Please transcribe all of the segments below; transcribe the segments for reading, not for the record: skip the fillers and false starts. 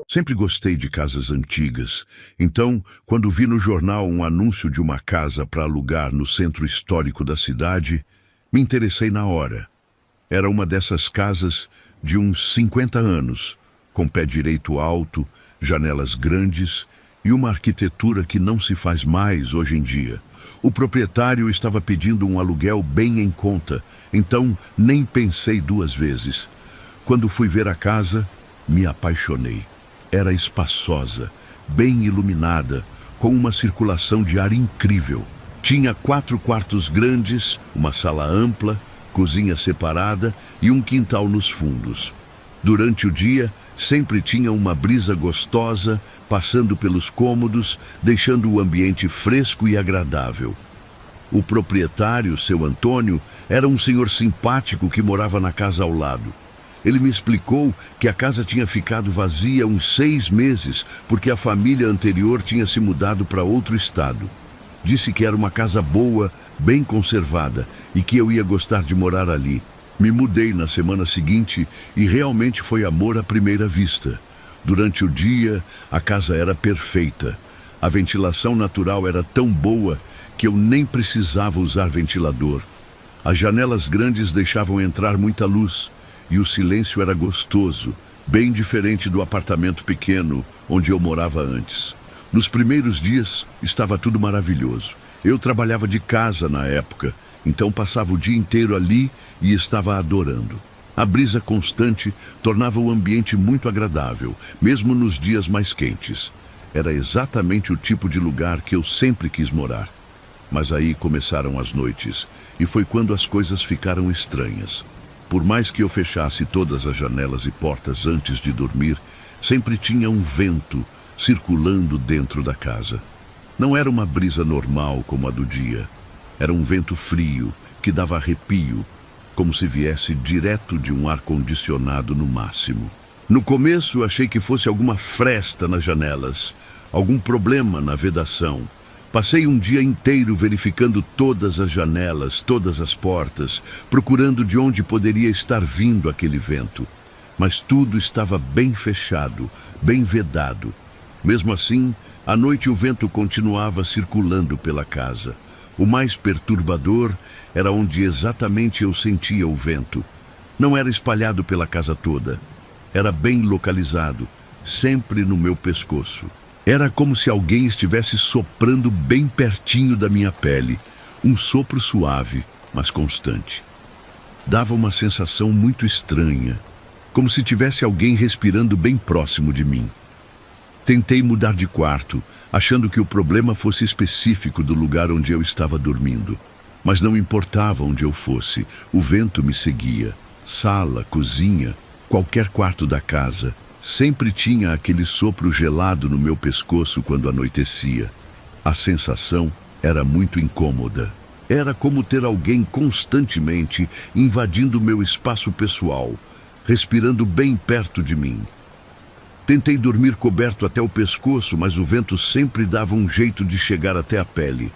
Sempre gostei de casas antigas, então, quando vi no jornal um anúncio de uma casa para alugar no centro histórico da cidade, me interessei na hora. Era uma dessas casas de uns 50 anos, com pé direito alto, janelas grandes e uma arquitetura que não se faz mais hoje em dia. O proprietário estava pedindo um aluguel bem em conta, então nem pensei duas vezes. Quando fui ver a casa, me apaixonei. Era espaçosa, bem iluminada, com uma circulação de ar incrível. Tinha 4 quartos grandes, uma sala ampla, cozinha separada e um quintal nos fundos. Durante o dia, sempre tinha uma brisa gostosa passando pelos cômodos, deixando o ambiente fresco e agradável. O proprietário, seu Antônio, era um senhor simpático que morava na casa ao lado. Ele me explicou que a casa tinha ficado vazia uns 6 meses, porque a família anterior tinha se mudado para outro estado. Disse que era uma casa boa, bem conservada, e que eu ia gostar de morar ali. Me mudei na semana seguinte e realmente foi amor à primeira vista. Durante o dia, a casa era perfeita. A ventilação natural era tão boa que eu nem precisava usar ventilador. As janelas grandes deixavam entrar muita luz. E o silêncio era gostoso, bem diferente do apartamento pequeno onde eu morava antes. Nos primeiros dias, estava tudo maravilhoso. Eu trabalhava de casa na época, então passava o dia inteiro ali e estava adorando. A brisa constante tornava o ambiente muito agradável, mesmo nos dias mais quentes. Era exatamente o tipo de lugar que eu sempre quis morar. Mas aí começaram as noites, e foi quando as coisas ficaram estranhas. Por mais que eu fechasse todas as janelas e portas antes de dormir, sempre tinha um vento circulando dentro da casa. Não era uma brisa normal como a do dia. Era um vento frio que dava arrepio, como se viesse direto de um ar-condicionado no máximo. No começo achei que fosse alguma fresta nas janelas, algum problema na vedação. Passei um dia inteiro verificando todas as janelas, todas as portas, procurando de onde poderia estar vindo aquele vento. Mas tudo estava bem fechado, bem vedado. Mesmo assim, à noite o vento continuava circulando pela casa. O mais perturbador era onde exatamente eu sentia o vento. Não era espalhado pela casa toda. Era bem localizado, sempre no meu pescoço. Era como se alguém estivesse soprando bem pertinho da minha pele, um sopro suave, mas constante. Dava uma sensação muito estranha, como se tivesse alguém respirando bem próximo de mim. Tentei mudar de quarto, achando que o problema fosse específico do lugar onde eu estava dormindo. Mas não importava onde eu fosse, o vento me seguia. Sala, cozinha, qualquer quarto da casa. Sempre tinha aquele sopro gelado no meu pescoço quando anoitecia. A sensação era muito incômoda. Era como ter alguém constantemente invadindo meu espaço pessoal, respirando bem perto de mim. Tentei dormir coberto até o pescoço, mas o vento sempre dava um jeito de chegar até a pele.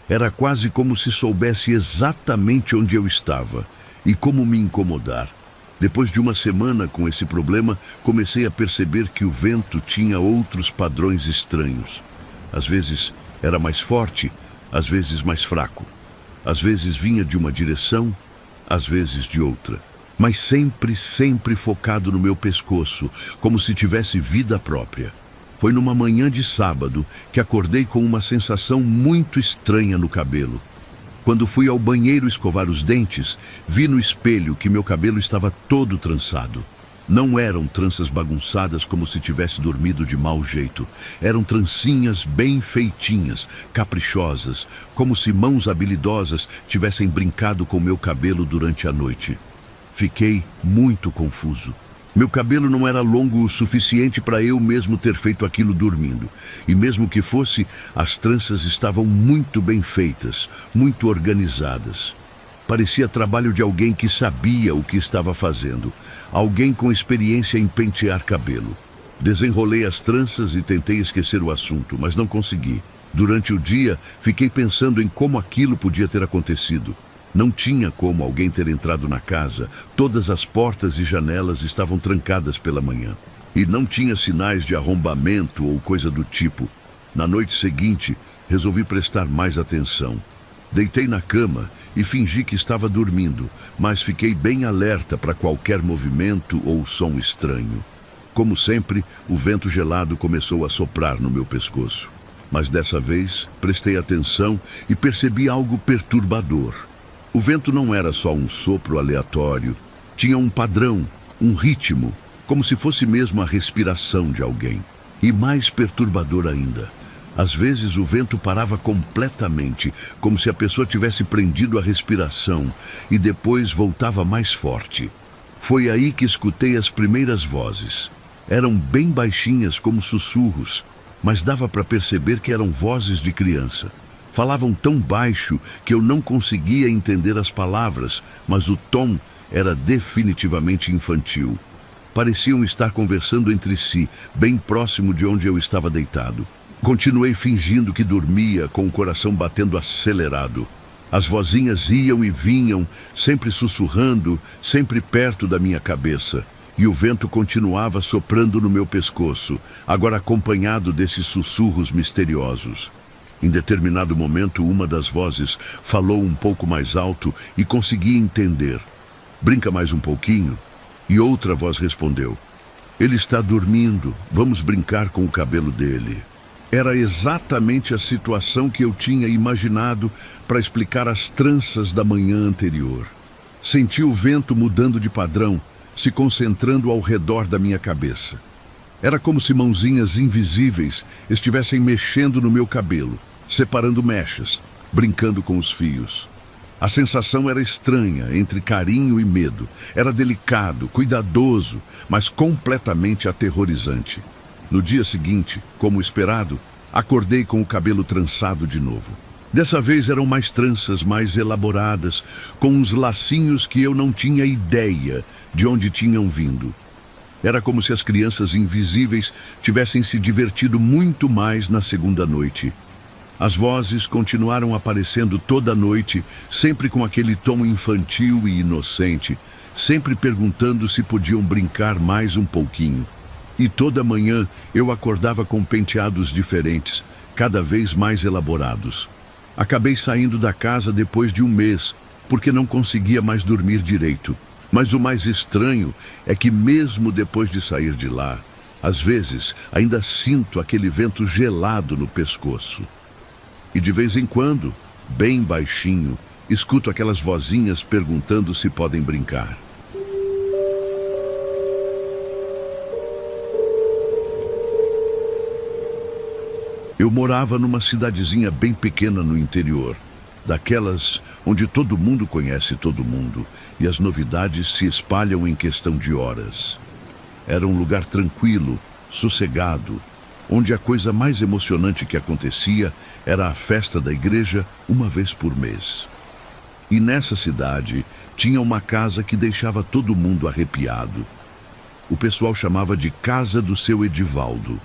Era quase como se soubesse exatamente onde eu estava e como me incomodar. Depois de uma semana com esse problema, comecei a perceber que o vento tinha outros padrões estranhos. Às vezes era mais forte, às vezes mais fraco. Às vezes vinha de uma direção, às vezes de outra. Mas sempre focado no meu pescoço, como se tivesse vida própria. Foi numa manhã de sábado que acordei com uma sensação muito estranha no cabelo. Quando fui ao banheiro escovar os dentes, vi no espelho que meu cabelo estava todo trançado. Não eram tranças bagunçadas como se tivesse dormido de mau jeito. Eram trancinhas bem feitinhas, caprichosas, como se mãos habilidosas tivessem brincado com meu cabelo durante a noite. Fiquei muito confuso. Meu cabelo não era longo o suficiente para eu mesmo ter feito aquilo dormindo. E mesmo que fosse, as tranças estavam muito bem feitas, muito organizadas. Parecia trabalho de alguém que sabia o que estava fazendo. Alguém com experiência em pentear cabelo. Desenrolei as tranças e tentei esquecer o assunto, mas não consegui. Durante o dia, fiquei pensando em como aquilo podia ter acontecido. Não tinha como alguém ter entrado na casa. Todas as portas e janelas estavam trancadas pela manhã. e não tinha sinais de arrombamento ou coisa do tipo. Na noite seguinte, resolvi prestar mais atenção. Deitei na cama e fingi que estava dormindo, mas fiquei bem alerta para qualquer movimento ou som estranho. Como sempre, o vento gelado começou a soprar no meu pescoço. Mas dessa vez, prestei atenção e percebi algo perturbador. O vento não era só um sopro aleatório. Tinha um padrão, um ritmo, como se fosse mesmo a respiração de alguém. E mais perturbador ainda, às vezes o vento parava completamente, como se a pessoa tivesse prendido a respiração, e depois voltava mais forte. Foi aí que escutei as primeiras vozes. Eram bem baixinhas, como sussurros, mas dava para perceber que eram vozes de criança. Falavam tão baixo que eu não conseguia entender as palavras, mas o tom era definitivamente infantil. Pareciam estar conversando entre si, bem próximo de onde eu estava deitado. Continuei fingindo que dormia, com o coração batendo acelerado. As vozinhas iam e vinham, sempre sussurrando, sempre perto da minha cabeça. E o vento continuava soprando no meu pescoço, agora acompanhado desses sussurros misteriosos. Em determinado momento, uma das vozes falou um pouco mais alto e consegui entender. "Brinca mais um pouquinho?" E outra voz respondeu: "Ele está dormindo, vamos brincar com o cabelo dele." Era exatamente a situação que eu tinha imaginado para explicar as tranças da manhã anterior. Senti o vento mudando de padrão, se concentrando ao redor da minha cabeça. Era como se mãozinhas invisíveis estivessem mexendo no meu cabelo, separando mechas, brincando com os fios. A sensação era estranha, entre carinho e medo. Era delicado, cuidadoso, mas completamente aterrorizante. No dia seguinte, como esperado, acordei com o cabelo trançado de novo. Dessa vez eram mais tranças, mais elaboradas, com uns lacinhos que eu não tinha ideia de onde tinham vindo. Era como se as crianças invisíveis tivessem se divertido muito mais na segunda noite. As vozes continuaram aparecendo toda noite, sempre com aquele tom infantil e inocente, sempre perguntando se podiam brincar mais um pouquinho. E toda manhã eu acordava com penteados diferentes, cada vez mais elaborados. Acabei saindo da casa depois de um mês, porque não conseguia mais dormir direito. Mas o mais estranho é que mesmo depois de sair de lá, às vezes ainda sinto aquele vento gelado no pescoço. E de vez em quando, bem baixinho, escuto aquelas vozinhas perguntando se podem brincar. Eu morava numa cidadezinha bem pequena no interior, daquelas onde todo mundo conhece todo mundo e as novidades se espalham em questão de horas. Era um lugar tranquilo, sossegado, onde a coisa mais emocionante que acontecia era a festa da igreja uma vez por mês. E nessa cidade tinha uma casa que deixava todo mundo arrepiado. O pessoal chamava de Casa do Seu Edivaldo.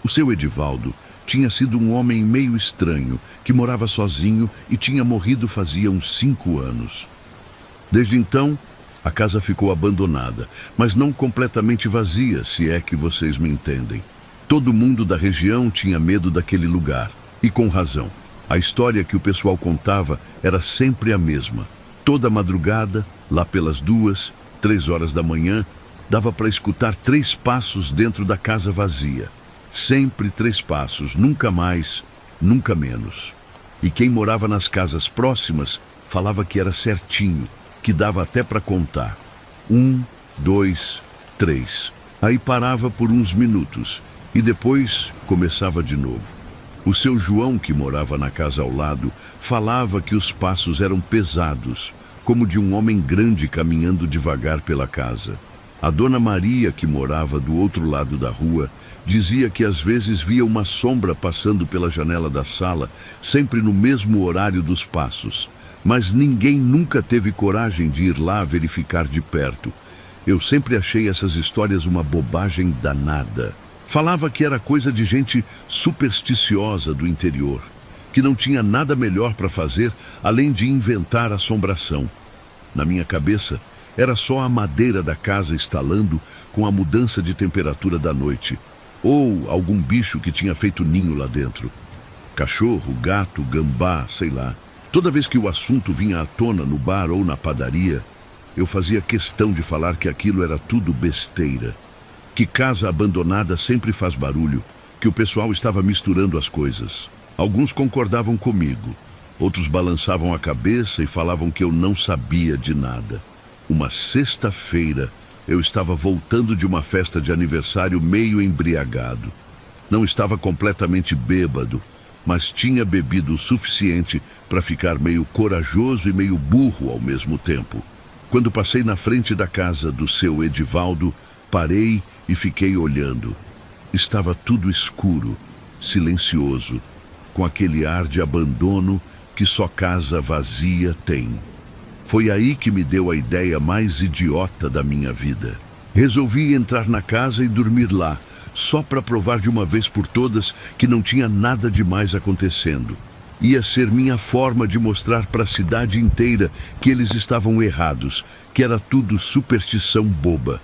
O Seu Edivaldo tinha sido um homem meio estranho, que morava sozinho e tinha morrido fazia uns 5 anos. Desde então, a casa ficou abandonada, mas não completamente vazia, se é que vocês me entendem. Todo mundo da região tinha medo daquele lugar, e com razão. A história que o pessoal contava era sempre a mesma. Toda madrugada, lá pelas 2, 3 horas da manhã, dava para escutar 3 passos dentro da casa vazia. Sempre 3 passos, nunca mais, nunca menos. E quem morava nas casas próximas falava que era certinho, que dava até para contar. 1, 2, 3. Aí parava por uns minutos e depois começava de novo. O seu João, que morava na casa ao lado, falava que os passos eram pesados, como de um homem grande caminhando devagar pela casa. A dona Maria, que morava do outro lado da rua, dizia que às vezes via uma sombra passando pela janela da sala, sempre no mesmo horário dos passos. Mas ninguém nunca teve coragem de ir lá verificar de perto. Eu sempre achei essas histórias uma bobagem danada. Falava que era coisa de gente supersticiosa do interior, que não tinha nada melhor para fazer além de inventar assombração. Na minha cabeça, Era só a madeira da casa estalando com a mudança de temperatura da noite, ou algum bicho que tinha feito ninho lá dentro. Cachorro, gato, gambá, sei lá. Toda vez que o assunto vinha à tona no bar ou na padaria, eu fazia questão de falar que aquilo era tudo besteira. Que casa abandonada sempre faz barulho, que o pessoal estava misturando as coisas. Alguns concordavam comigo, outros balançavam a cabeça e falavam que eu não sabia de nada. Uma sexta-feira, eu estava voltando de uma festa de aniversário meio embriagado. Não estava completamente bêbado, mas tinha bebido o suficiente para ficar meio corajoso e meio burro ao mesmo tempo. Quando passei na frente da casa do seu Edivaldo, parei e fiquei olhando. Estava tudo escuro, silencioso, com aquele ar de abandono que só casa vazia tem. Foi aí que me deu a ideia mais idiota da minha vida. Resolvi entrar na casa e dormir lá, só para provar de uma vez por todas que não tinha nada demais acontecendo. Ia ser minha forma de mostrar para a cidade inteira que eles estavam errados, que era tudo superstição boba.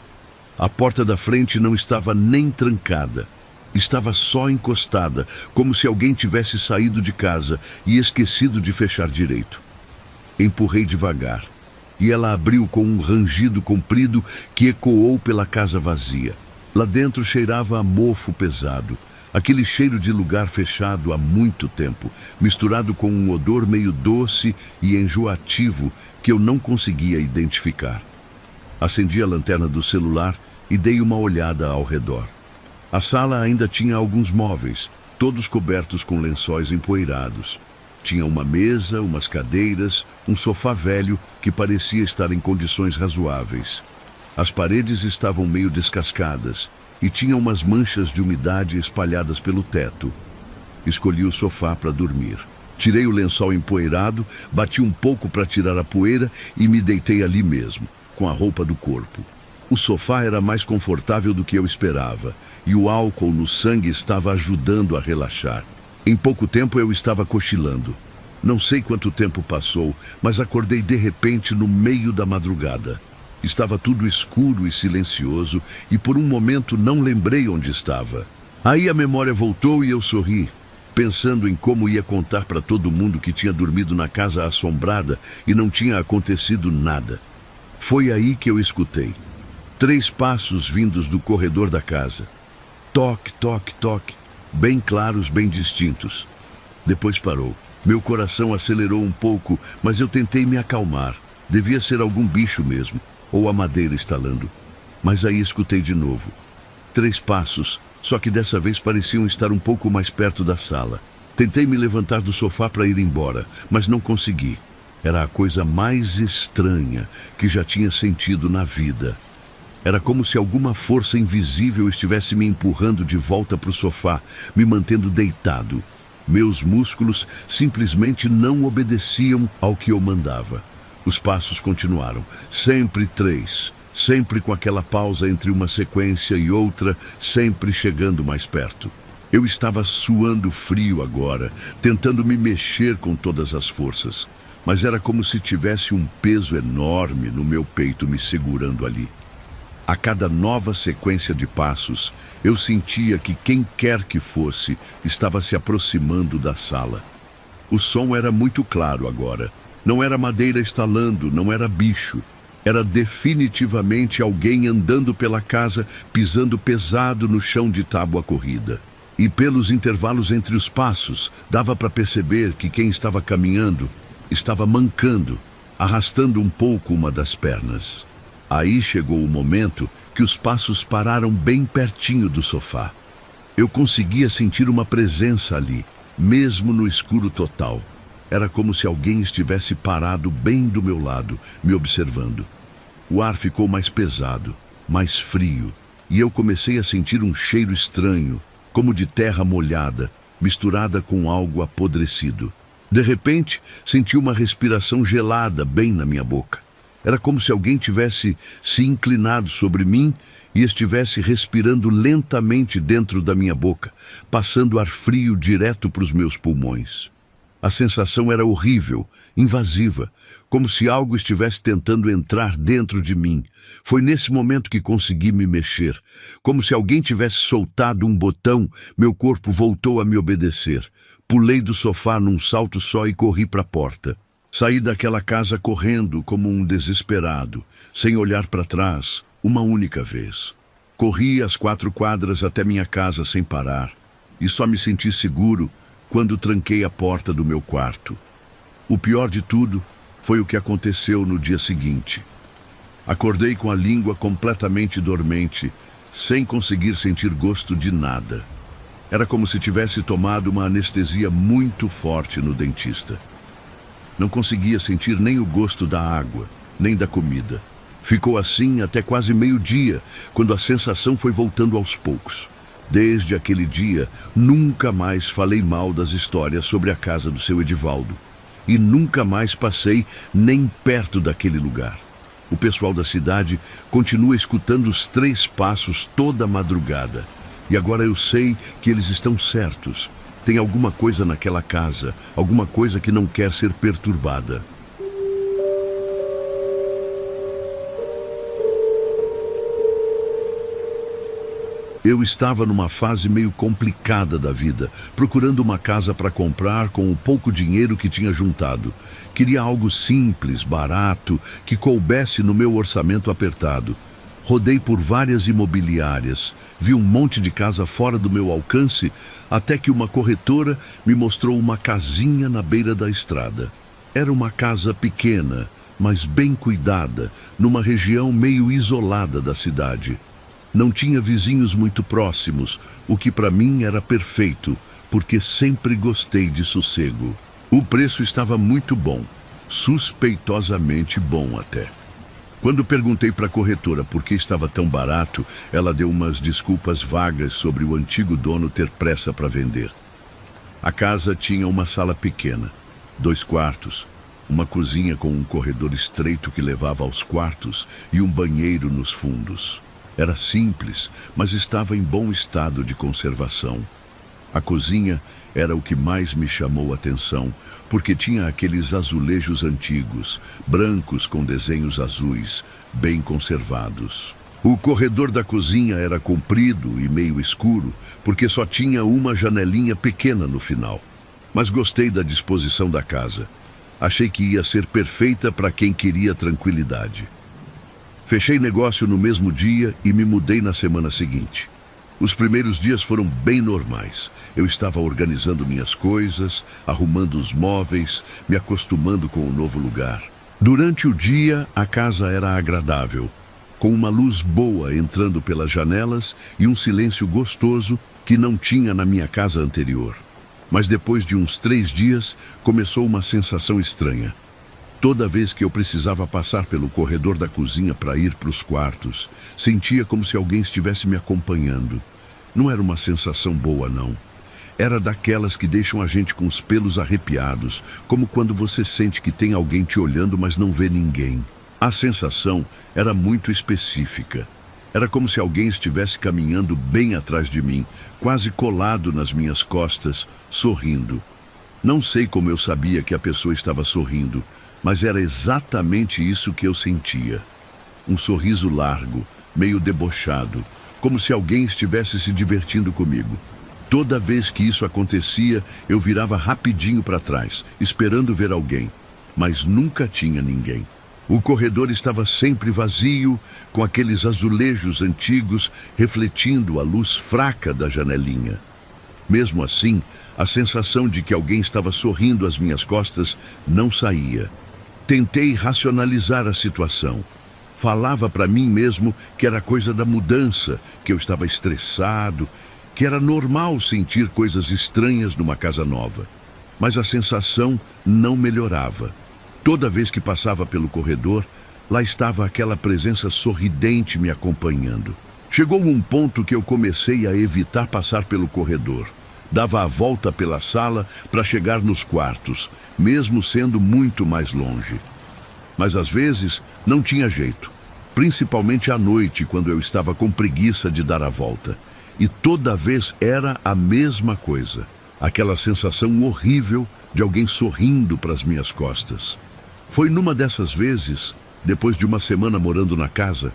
A porta da frente não estava nem trancada. Estava só encostada, como se alguém tivesse saído de casa e esquecido de fechar direito. Empurrei devagar, e ela abriu com um rangido comprido que ecoou pela casa vazia. Lá dentro cheirava a mofo pesado, aquele cheiro de lugar fechado há muito tempo, misturado com um odor meio doce e enjoativo que eu não conseguia identificar. Acendi a lanterna do celular e dei uma olhada ao redor. A sala ainda tinha alguns móveis, todos cobertos com lençóis empoeirados. Tinha uma mesa, umas cadeiras, um sofá velho que parecia estar em condições razoáveis. As paredes estavam meio descascadas e tinha umas manchas de umidade espalhadas pelo teto. Escolhi o sofá para dormir. Tirei o lençol empoeirado, bati um pouco para tirar a poeira e me deitei ali mesmo, com a roupa do corpo. O sofá era mais confortável do que eu esperava, e o álcool no sangue estava ajudando a relaxar. Em pouco tempo eu estava cochilando. Não sei quanto tempo passou, mas acordei de repente no meio da madrugada. Estava tudo escuro e silencioso, e por um momento não lembrei onde estava. Aí a memória voltou e eu sorri, pensando em como ia contar para todo mundo que tinha dormido na casa assombrada e não tinha acontecido nada. Foi aí que eu escutei 3 passos vindos do corredor da casa. Toque, toque, toque, bem claros, bem distintos. Depois parou. Meu coração acelerou um pouco, mas eu tentei me acalmar. Devia ser algum bicho mesmo, ou a madeira estalando. Mas aí escutei de novo. 3 passos, só que dessa vez pareciam estar um pouco mais perto da sala. Tentei me levantar do sofá para ir embora, mas não consegui. Era a coisa mais estranha que já tinha sentido na vida. Era como se alguma força invisível estivesse me empurrando de volta para o sofá, me mantendo deitado. Meus músculos simplesmente não obedeciam ao que eu mandava. Os passos continuaram, sempre 3, sempre com aquela pausa entre uma sequência e outra, sempre chegando mais perto. Eu estava suando frio agora, tentando me mexer com todas as forças, mas era como se tivesse um peso enorme no meu peito me segurando ali. A cada nova sequência de passos, eu sentia que quem quer que fosse estava se aproximando da sala. O som era muito claro agora. Não era madeira estalando, não era bicho. Era definitivamente alguém andando pela casa, pisando pesado no chão de tábua corrida. E pelos intervalos entre os passos, dava para perceber que quem estava caminhando estava mancando, arrastando um pouco uma das pernas. Aí chegou o momento que os passos pararam bem pertinho do sofá. Eu conseguia sentir uma presença ali, mesmo no escuro total. Era como se alguém estivesse parado bem do meu lado, me observando. O ar ficou mais pesado, mais frio, e eu comecei a sentir um cheiro estranho, como de terra molhada, misturada com algo apodrecido. De repente, senti uma respiração gelada bem na minha boca. Era como se alguém tivesse se inclinado sobre mim e estivesse respirando lentamente dentro da minha boca, passando ar frio direto para os meus pulmões. A sensação era horrível, invasiva, como se algo estivesse tentando entrar dentro de mim. Foi nesse momento que consegui me mexer. Como se alguém tivesse soltado um botão, meu corpo voltou a me obedecer. Pulei do sofá num salto só e corri para a porta. Saí daquela casa correndo como um desesperado, sem olhar para trás, uma única vez. Corri as 4 quadras até minha casa sem parar, e só me senti seguro quando tranquei a porta do meu quarto. O pior de tudo foi o que aconteceu no dia seguinte. Acordei com a língua completamente dormente, sem conseguir sentir gosto de nada. Era como se tivesse tomado uma anestesia muito forte no dentista. Não conseguia sentir nem o gosto da água, nem da comida. Ficou assim até quase meio-dia, quando a sensação foi voltando aos poucos. Desde aquele dia, nunca mais falei mal das histórias sobre a casa do seu Edivaldo. E nunca mais passei nem perto daquele lugar. O pessoal da cidade continua escutando os 3 passos toda madrugada. E agora eu sei que eles estão certos. Tem alguma coisa naquela casa, alguma coisa que não quer ser perturbada. Eu estava numa fase meio complicada da vida, procurando uma casa para comprar com o pouco dinheiro que tinha juntado. Queria algo simples, barato, que coubesse no meu orçamento apertado. Rodei por várias imobiliárias, vi um monte de casa fora do meu alcance, até que uma corretora me mostrou uma casinha na beira da estrada. Era uma casa pequena, mas bem cuidada, numa região meio isolada da cidade. Não tinha vizinhos muito próximos, o que para mim era perfeito, porque sempre gostei de sossego. O preço estava muito bom, suspeitosamente bom até. Quando perguntei para a corretora por que estava tão barato, ela deu umas desculpas vagas sobre o antigo dono ter pressa para vender. A casa tinha uma sala pequena, 2 quartos, uma cozinha com um corredor estreito que levava aos quartos e um banheiro nos fundos. Era simples, mas estava em bom estado de conservação. A cozinha era o que mais me chamou a atenção, porque tinha aqueles azulejos antigos, brancos com desenhos azuis, bem conservados. O corredor da cozinha era comprido e meio escuro, porque só tinha uma janelinha pequena no final. Mas gostei da disposição da casa. Achei que ia ser perfeita para quem queria tranquilidade. Fechei negócio no mesmo dia e me mudei na semana seguinte. Os primeiros dias foram bem normais. Eu estava organizando minhas coisas, arrumando os móveis, me acostumando com o novo lugar. Durante o dia, a casa era agradável, com uma luz boa entrando pelas janelas e um silêncio gostoso que não tinha na minha casa anterior. Mas depois de uns 3 dias, começou uma sensação estranha. Toda vez que eu precisava passar pelo corredor da cozinha para ir para os quartos, sentia como se alguém estivesse me acompanhando. Não era uma sensação boa, não. Era daquelas que deixam a gente com os pelos arrepiados, como quando você sente que tem alguém te olhando, mas não vê ninguém. A sensação era muito específica. Era como se alguém estivesse caminhando bem atrás de mim, quase colado nas minhas costas, sorrindo. Não sei como eu sabia que a pessoa estava sorrindo, mas era exatamente isso que eu sentia. Um sorriso largo, meio debochado, como se alguém estivesse se divertindo comigo. Toda vez que isso acontecia, eu virava rapidinho para trás, esperando ver alguém, mas nunca tinha ninguém. O corredor estava sempre vazio, com aqueles azulejos antigos refletindo a luz fraca da janelinha. Mesmo assim, a sensação de que alguém estava sorrindo às minhas costas não saía. Tentei racionalizar a situação. Falava para mim mesmo que era coisa da mudança, que eu estava estressado, que era normal sentir coisas estranhas numa casa nova. Mas a sensação não melhorava. Toda vez que passava pelo corredor, lá estava aquela presença sorridente me acompanhando. Chegou um ponto que eu comecei a evitar passar pelo corredor. Dava a volta pela sala para chegar nos quartos, mesmo sendo muito mais longe. Mas às vezes não tinha jeito, principalmente à noite, quando eu estava com preguiça de dar a volta. E toda vez era a mesma coisa, aquela sensação horrível de alguém sorrindo para as minhas costas. Foi numa dessas vezes, depois de uma semana morando na casa,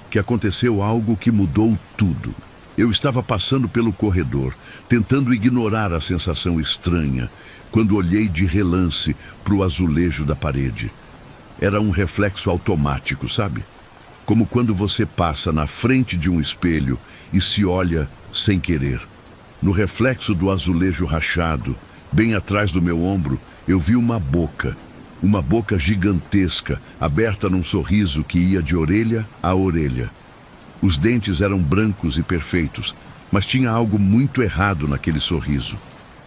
que aconteceu algo que mudou tudo. Eu estava passando pelo corredor, tentando ignorar a sensação estranha, quando olhei de relance para o azulejo da parede. Era um reflexo automático, sabe? Como quando você passa na frente de um espelho e se olha sem querer. No reflexo do azulejo rachado, bem atrás do meu ombro, eu vi uma boca gigantesca, aberta num sorriso que ia de orelha a orelha. Os dentes eram brancos e perfeitos, mas tinha algo muito errado naquele sorriso.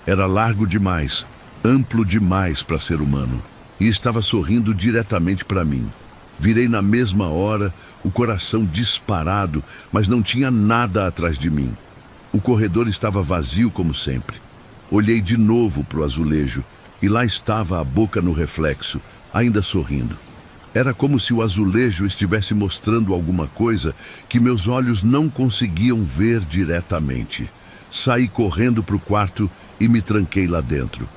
Era largo demais, amplo demais para ser humano, e estava sorrindo diretamente para mim. Virei na mesma hora, o coração disparado, mas não tinha nada atrás de mim. O corredor estava vazio como sempre. Olhei de novo para o azulejo, e lá estava a boca no reflexo, ainda sorrindo. Era como se o azulejo estivesse mostrando alguma coisa que meus olhos não conseguiam ver diretamente. Saí correndo para o quarto e me tranquei lá dentro.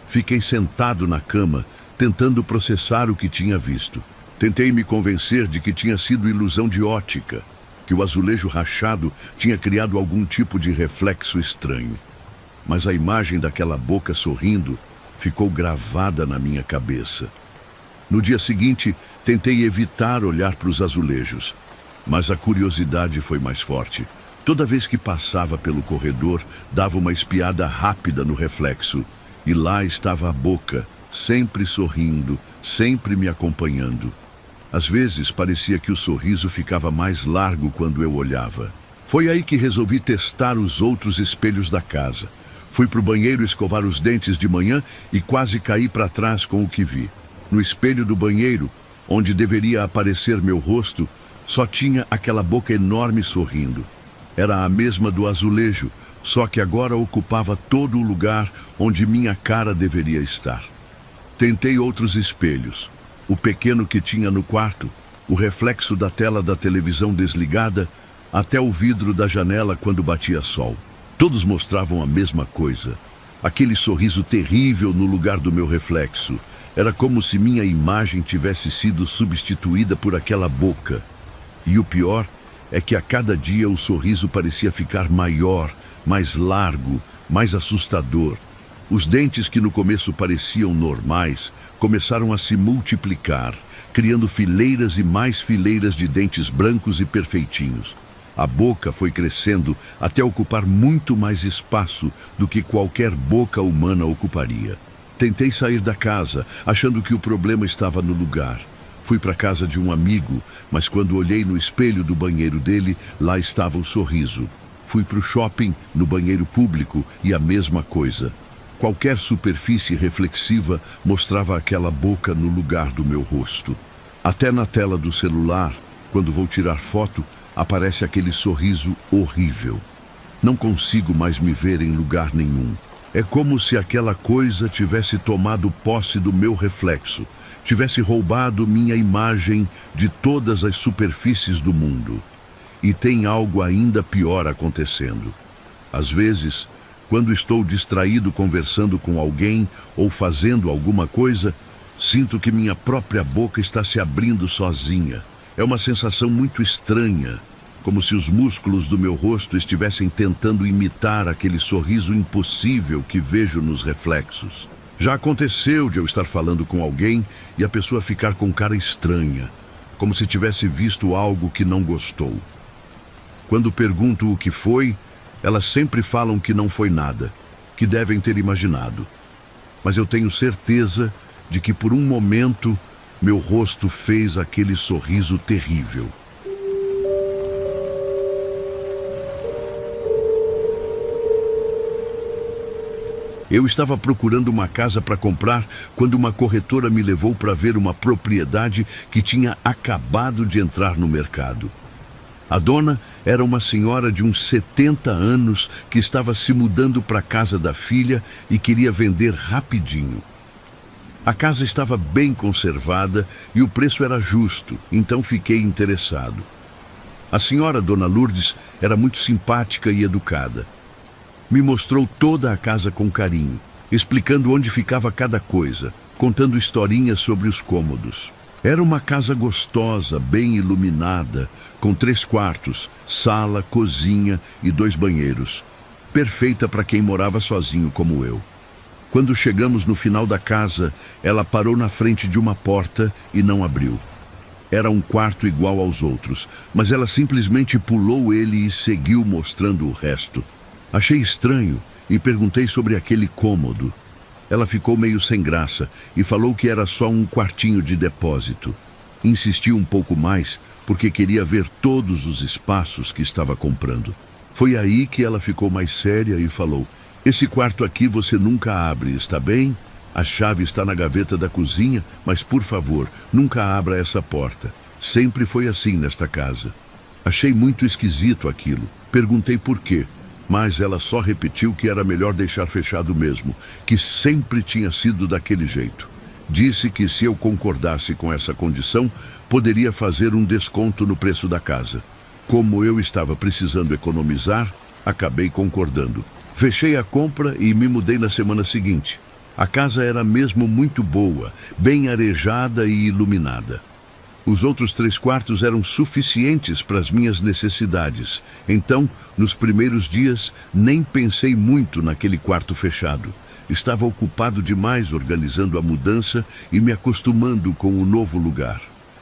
Fiquei sentado na cama, tentando processar o que tinha visto. Tentei me convencer de que tinha sido ilusão de ótica, que o azulejo rachado tinha criado algum tipo de reflexo estranho. Mas a imagem daquela boca sorrindo ficou gravada na minha cabeça. No dia seguinte, tentei evitar olhar para os azulejos, mas a curiosidade foi mais forte. Toda vez que passava pelo corredor, dava uma espiada rápida no reflexo, e lá estava a boca, sempre sorrindo, sempre me acompanhando. Às vezes, parecia que o sorriso ficava mais largo quando eu olhava. Foi aí que resolvi testar os outros espelhos da casa. Fui para o banheiro escovar os dentes de manhã e quase caí para trás com o que vi. No espelho do banheiro, onde deveria aparecer meu rosto, só tinha aquela boca enorme sorrindo. Era a mesma do azulejo, só que agora ocupava todo o lugar onde minha cara deveria estar. Tentei outros espelhos. O pequeno que tinha no quarto, o reflexo da tela da televisão desligada, até o vidro da janela quando batia sol. Todos mostravam a mesma coisa. Aquele sorriso terrível no lugar do meu reflexo. Era como se minha imagem tivesse sido substituída por aquela boca. E o pior é que a cada dia o sorriso parecia ficar maior, mais largo, mais assustador. Os dentes que no começo pareciam normais começaram a se multiplicar, criando fileiras e mais fileiras de dentes brancos e perfeitinhos. A boca foi crescendo até ocupar muito mais espaço do que qualquer boca humana ocuparia. Tentei sair da casa, achando que o problema estava no lugar. Fui para a casa de um amigo, mas quando olhei no espelho do banheiro dele, lá estava o sorriso. Fui para o shopping, no banheiro público, e a mesma coisa. Qualquer superfície reflexiva mostrava aquela boca no lugar do meu rosto. Até na tela do celular, quando vou tirar foto, aparece aquele sorriso horrível. Não consigo mais me ver em lugar nenhum. É como se aquela coisa tivesse tomado posse do meu reflexo, tivesse roubado minha imagem de todas as superfícies do mundo. E tem algo ainda pior acontecendo. Às vezes, quando estou distraído conversando com alguém ou fazendo alguma coisa, sinto que minha própria boca está se abrindo sozinha. É uma sensação muito estranha, como se os músculos do meu rosto estivessem tentando imitar aquele sorriso impossível que vejo nos reflexos. Já aconteceu de eu estar falando com alguém e a pessoa ficar com cara estranha, como se tivesse visto algo que não gostou. Quando pergunto o que foi, elas sempre falam que não foi nada, que devem ter imaginado. Mas eu tenho certeza de que por um momento meu rosto fez aquele sorriso terrível. Eu estava procurando uma casa para comprar quando uma corretora me levou para ver uma propriedade que tinha acabado de entrar no mercado. A dona era uma senhora de uns 70 anos que estava se mudando para a casa da filha e queria vender rapidinho. A casa estava bem conservada e o preço era justo, então fiquei interessado. A senhora Dona Lourdes era muito simpática e educada. Me mostrou toda a casa com carinho, explicando onde ficava cada coisa, contando historinhas sobre os cômodos. Era uma casa gostosa, bem iluminada, com 3 quartos, sala, cozinha e 2 banheiros. Perfeita para quem morava sozinho como eu. Quando chegamos no final da casa, ela parou na frente de uma porta e não abriu. Era um quarto igual aos outros, mas ela simplesmente pulou ele e seguiu mostrando o resto. Achei estranho e perguntei sobre aquele cômodo. Ela ficou meio sem graça e falou que era só um quartinho de depósito. Insistiu um pouco mais porque queria ver todos os espaços que estava comprando. Foi aí que ela ficou mais séria e falou: "Esse quarto aqui você nunca abre, está bem? A chave está na gaveta da cozinha, mas por favor, nunca abra essa porta. Sempre foi assim nesta casa." Achei muito esquisito aquilo. Perguntei por quê, mas ela só repetiu que era melhor deixar fechado mesmo, que sempre tinha sido daquele jeito. Disse que se eu concordasse com essa condição, poderia fazer um desconto no preço da casa. Como eu estava precisando economizar, acabei concordando. Fechei a compra e me mudei na semana seguinte. A casa era mesmo muito boa, bem arejada e iluminada. Os outros 3 quartos eram suficientes para as minhas necessidades. Então, nos primeiros dias, nem pensei muito naquele quarto fechado. Estava ocupado demais organizando a mudança e me acostumando com o novo lugar.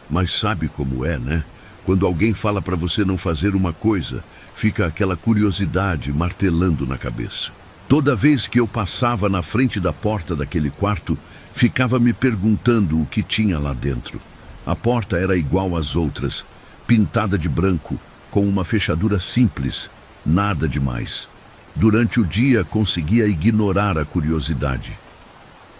Mas sabe como é, né? Quando alguém fala para você não fazer uma coisa, fica aquela curiosidade martelando na cabeça. Toda vez que eu passava na frente da porta daquele quarto, ficava me perguntando o que tinha lá dentro. A porta era igual às outras, pintada de branco, com uma fechadura simples, nada demais. Durante o dia conseguia ignorar a curiosidade.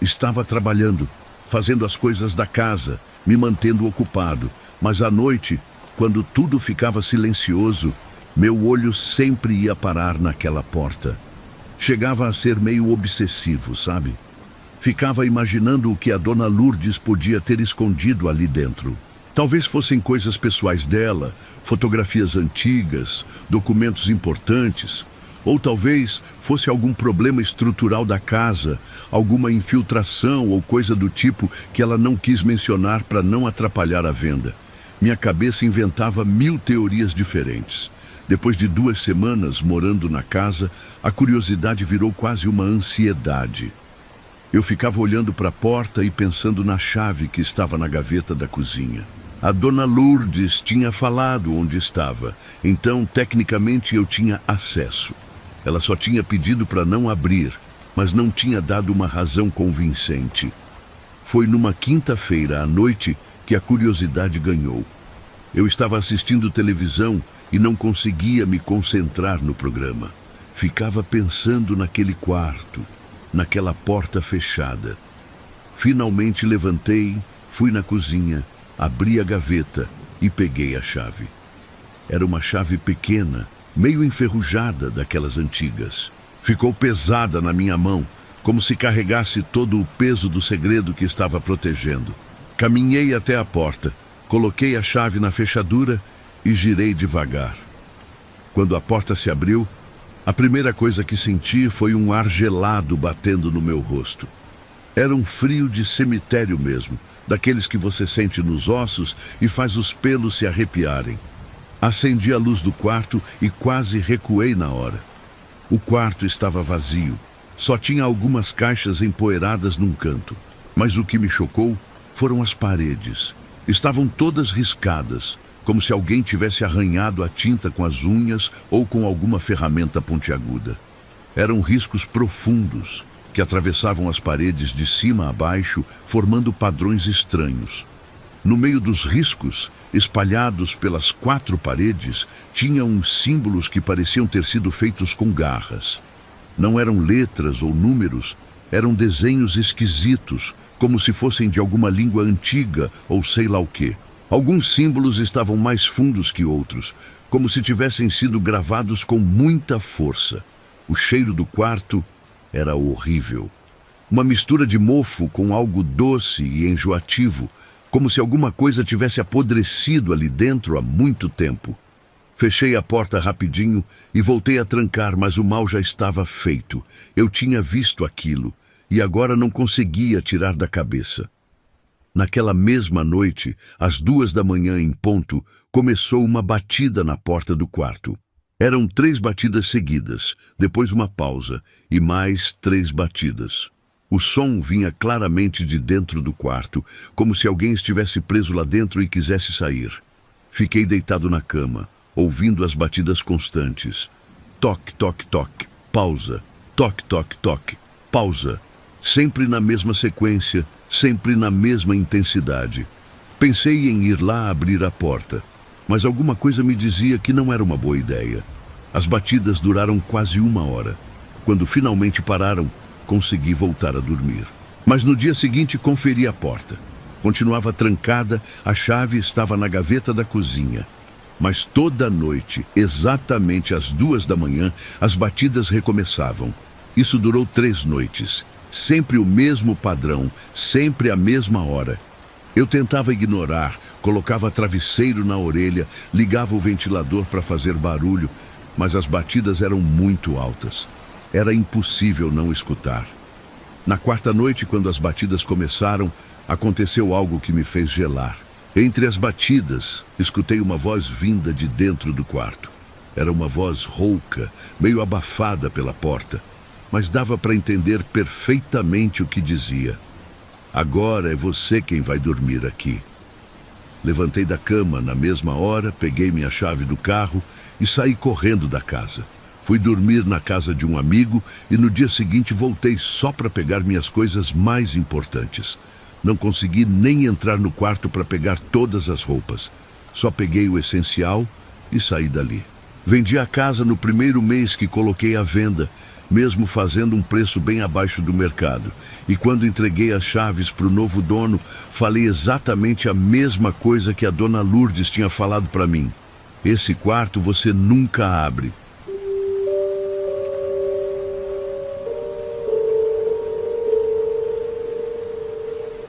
Estava trabalhando, fazendo as coisas da casa, me mantendo ocupado, mas à noite, quando tudo ficava silencioso, meu olho sempre ia parar naquela porta. Chegava a ser meio obsessivo, sabe? Ficava imaginando o que a dona Lourdes podia ter escondido ali dentro. Talvez fossem coisas pessoais dela, fotografias antigas, documentos importantes, ou talvez fosse algum problema estrutural da casa, alguma infiltração ou coisa do tipo que ela não quis mencionar para não atrapalhar a venda. Minha cabeça inventava 1000 teorias diferentes. Depois de 2 semanas morando na casa, a curiosidade virou quase uma ansiedade. Eu ficava olhando para a porta e pensando na chave que estava na gaveta da cozinha. A dona Lourdes tinha falado onde estava, então tecnicamente eu tinha acesso. Ela só tinha pedido para não abrir, mas não tinha dado uma razão convincente. Foi numa quinta-feira à noite que a curiosidade ganhou. Eu estava assistindo televisão e não conseguia me concentrar no programa. Ficava pensando naquele quarto, naquela porta fechada. Finalmente levantei, fui na cozinha, abri a gaveta e peguei a chave. Era uma chave pequena, meio enferrujada, daquelas antigas. Ficou pesada na minha mão, como se carregasse todo o peso do segredo que estava protegendo. Caminhei até a porta, coloquei a chave na fechadura e girei devagar. Quando a porta se abriu, a primeira coisa que senti foi um ar gelado batendo no meu rosto. Era um frio de cemitério mesmo, daqueles que você sente nos ossos e faz os pelos se arrepiarem. Acendi a luz do quarto e quase recuei na hora. O quarto estava vazio, só tinha algumas caixas empoeiradas num canto. Mas o que me chocou foram as paredes. Estavam todas riscadas, como se alguém tivesse arranhado a tinta com as unhas ou com alguma ferramenta pontiaguda. Eram riscos profundos, que atravessavam as paredes de cima a baixo, formando padrões estranhos. No meio dos riscos, espalhados pelas 4 paredes, tinha uns símbolos que pareciam ter sido feitos com garras. Não eram letras ou números, eram desenhos esquisitos, como se fossem de alguma língua antiga ou sei lá o quê. Alguns símbolos estavam mais fundos que outros, como se tivessem sido gravados com muita força. O cheiro do quarto era horrível. Uma mistura de mofo com algo doce e enjoativo, como se alguma coisa tivesse apodrecido ali dentro há muito tempo. Fechei a porta rapidinho e voltei a trancar, mas o mal já estava feito. Eu tinha visto aquilo. e agora não conseguia tirar da cabeça. Naquela mesma noite, às 2 da manhã em ponto, começou uma batida na porta do quarto. Eram 3 batidas seguidas, depois uma pausa e mais 3 batidas. O som vinha claramente de dentro do quarto, como se alguém estivesse preso lá dentro e quisesse sair. Fiquei deitado na cama, ouvindo as batidas constantes. Toque, toque, toque, pausa. Toque, toque, toque, pausa. Sempre na mesma sequência, sempre na mesma intensidade. Pensei em ir lá abrir a porta, mas alguma coisa me dizia que não era uma boa ideia. As batidas duraram quase 1 hora. Quando finalmente pararam, consegui voltar a dormir. Mas no dia seguinte conferi a porta. Continuava trancada, a chave estava na gaveta da cozinha. Mas toda noite, exatamente às 2 da manhã, as batidas recomeçavam. Isso durou 3 noites. Sempre o mesmo padrão, sempre a mesma hora. Eu tentava ignorar, colocava travesseiro na orelha, ligava o ventilador para fazer barulho, mas as batidas eram muito altas. Era impossível não escutar. Na 4ª noite, quando as batidas começaram, aconteceu algo que me fez gelar. Entre as batidas, escutei uma voz vinda de dentro do quarto. Era uma voz rouca, meio abafada pela porta, mas dava para entender perfeitamente o que dizia. Agora é você quem vai dormir aqui. Levantei da cama na mesma hora, peguei minha chave do carro e saí correndo da casa. Fui dormir na casa de um amigo e no dia seguinte voltei só para pegar minhas coisas mais importantes. Não consegui nem entrar no quarto para pegar todas as roupas. Só peguei o essencial e saí dali. Vendi a casa no primeiro mês que coloquei à venda, mesmo fazendo um preço bem abaixo do mercado. E quando entreguei as chaves para o novo dono, falei exatamente a mesma coisa que a dona Lourdes tinha falado para mim. Esse quarto você nunca abre.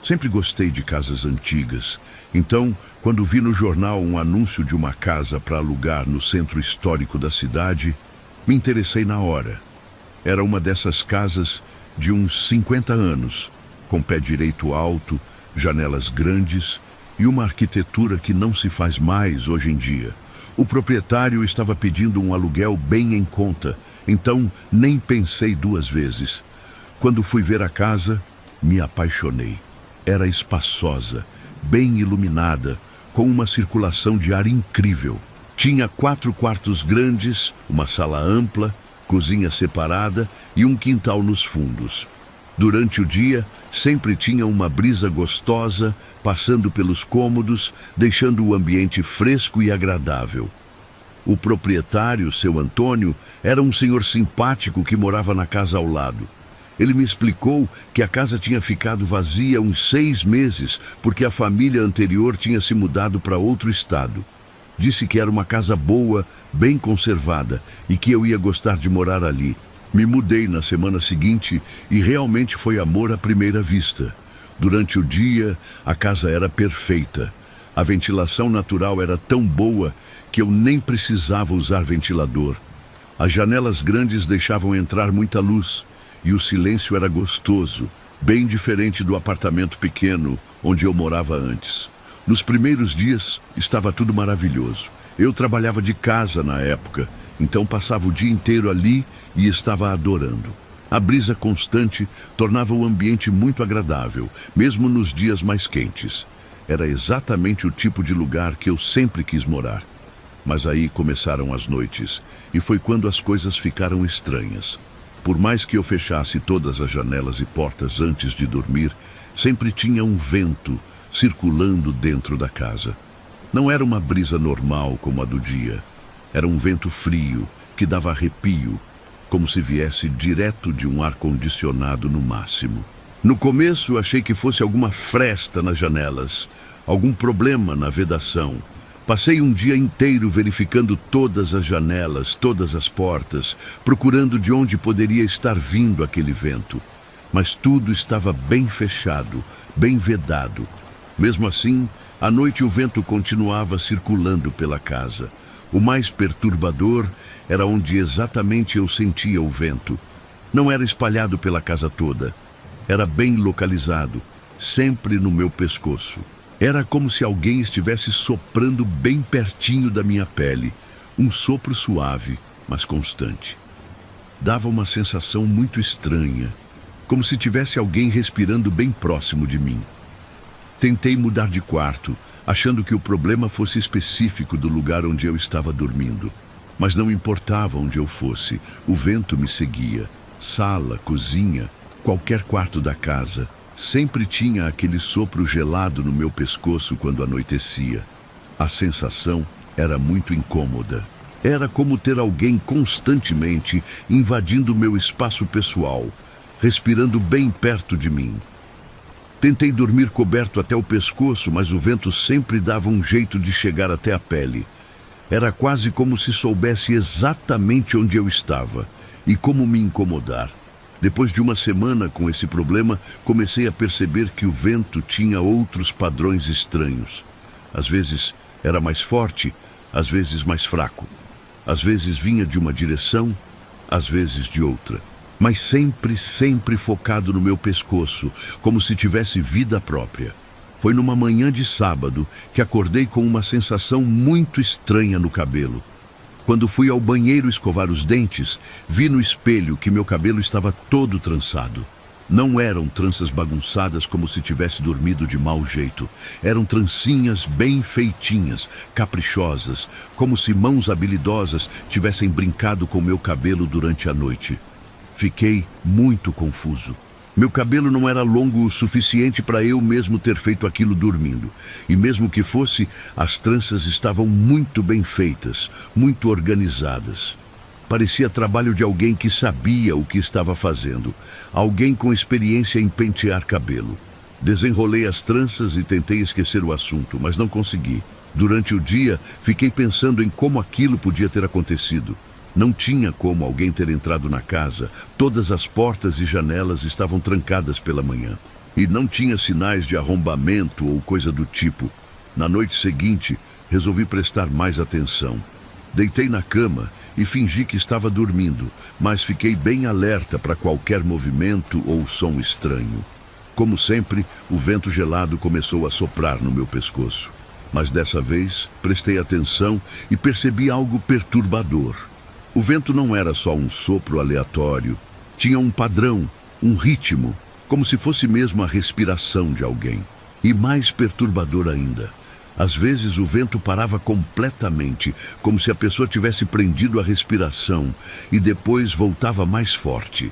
Sempre gostei de casas antigas. Então, quando vi no jornal um anúncio de uma casa para alugar no centro histórico da cidade, me interessei na hora. Era uma dessas casas de uns 50 anos, com pé direito alto, janelas grandes e uma arquitetura que não se faz mais hoje em dia. O proprietário estava pedindo um aluguel bem em conta, então nem pensei 2 vezes. Quando fui ver a casa, me apaixonei. Era espaçosa, bem iluminada, com uma circulação de ar incrível. Tinha 4 quartos grandes, uma sala ampla, cozinha separada e um quintal nos fundos. Durante o dia, sempre tinha uma brisa gostosa passando pelos cômodos, deixando o ambiente fresco e agradável. O proprietário, seu Antônio, era um senhor simpático que morava na casa ao lado. Ele me explicou que a casa tinha ficado vazia uns 6 meses, porque a família anterior tinha se mudado para outro estado. Disse que era uma casa boa, bem conservada, e que eu ia gostar de morar ali. Me mudei na semana seguinte e realmente foi amor à primeira vista. Durante o dia, a casa era perfeita. A ventilação natural era tão boa que eu nem precisava usar ventilador. As janelas grandes deixavam entrar muita luz e o silêncio era gostoso, bem diferente do apartamento pequeno onde eu morava antes. Nos primeiros dias, estava tudo maravilhoso. Eu trabalhava de casa na época, então passava o dia inteiro ali e estava adorando. A brisa constante tornava o ambiente muito agradável, mesmo nos dias mais quentes. Era exatamente o tipo de lugar que eu sempre quis morar. Mas aí começaram as noites, e foi quando as coisas ficaram estranhas. Por mais que eu fechasse todas as janelas e portas antes de dormir, sempre tinha um vento circulando dentro da casa. Não era uma brisa normal como a do dia. Era um vento frio que dava arrepio, como se viesse direto de um ar-condicionado no máximo. No começo achei que fosse alguma fresta nas janelas, algum problema na vedação. Passei um dia inteiro verificando todas as janelas, todas as portas, procurando de onde poderia estar vindo aquele vento. Mas tudo estava bem fechado, bem vedado. Mesmo assim, à noite o vento continuava circulando pela casa. O mais perturbador era onde exatamente eu sentia o vento. Não era espalhado pela casa toda. Era bem localizado, sempre no meu pescoço. Era como se alguém estivesse soprando bem pertinho da minha pele, um sopro suave, mas constante. Dava uma sensação muito estranha, como se tivesse alguém respirando bem próximo de mim. Tentei mudar de quarto, achando que o problema fosse específico do lugar onde eu estava dormindo. Mas não importava onde eu fosse, o vento me seguia. Sala, cozinha, qualquer quarto da casa, sempre tinha aquele sopro gelado no meu pescoço quando anoitecia. A sensação era muito incômoda. Era como ter alguém constantemente invadindo meu espaço pessoal, respirando bem perto de mim. Tentei dormir coberto até o pescoço, mas o vento sempre dava um jeito de chegar até a pele. Era quase como se soubesse exatamente onde eu estava e como me incomodar. Depois de uma semana com esse problema, comecei a perceber que o vento tinha outros padrões estranhos. Às vezes era mais forte, às vezes mais fraco. Às vezes vinha de uma direção, às vezes de outra. Mas sempre focado no meu pescoço, como se tivesse vida própria. Foi numa manhã de sábado que acordei com uma sensação muito estranha no cabelo. Quando fui ao banheiro escovar os dentes, vi no espelho que meu cabelo estava todo trançado. Não eram tranças bagunçadas como se tivesse dormido de mau jeito. Eram trancinhas bem feitinhas, caprichosas, como se mãos habilidosas tivessem brincado com meu cabelo durante a noite. Fiquei muito confuso. Meu cabelo não era longo o suficiente para eu mesmo ter feito aquilo dormindo. E mesmo que fosse, as tranças estavam muito bem feitas, muito organizadas. Parecia trabalho de alguém que sabia o que estava fazendo. Alguém com experiência em pentear cabelo. Desenrolei as tranças e tentei esquecer o assunto, mas não consegui. Durante o dia, fiquei pensando em como aquilo podia ter acontecido. Não tinha como alguém ter entrado na casa. Todas as portas e janelas estavam trancadas pela manhã. E não tinha sinais de arrombamento ou coisa do tipo. Na noite seguinte, resolvi prestar mais atenção. Deitei na cama e fingi que estava dormindo, mas fiquei bem alerta para qualquer movimento ou som estranho. Como sempre, o vento gelado começou a soprar no meu pescoço. Mas dessa vez, prestei atenção e percebi algo perturbador. O vento não era só um sopro aleatório. Tinha um padrão, um ritmo, como se fosse mesmo a respiração de alguém. E mais perturbador ainda, às vezes o vento parava completamente, como se a pessoa tivesse prendido a respiração, e depois voltava mais forte.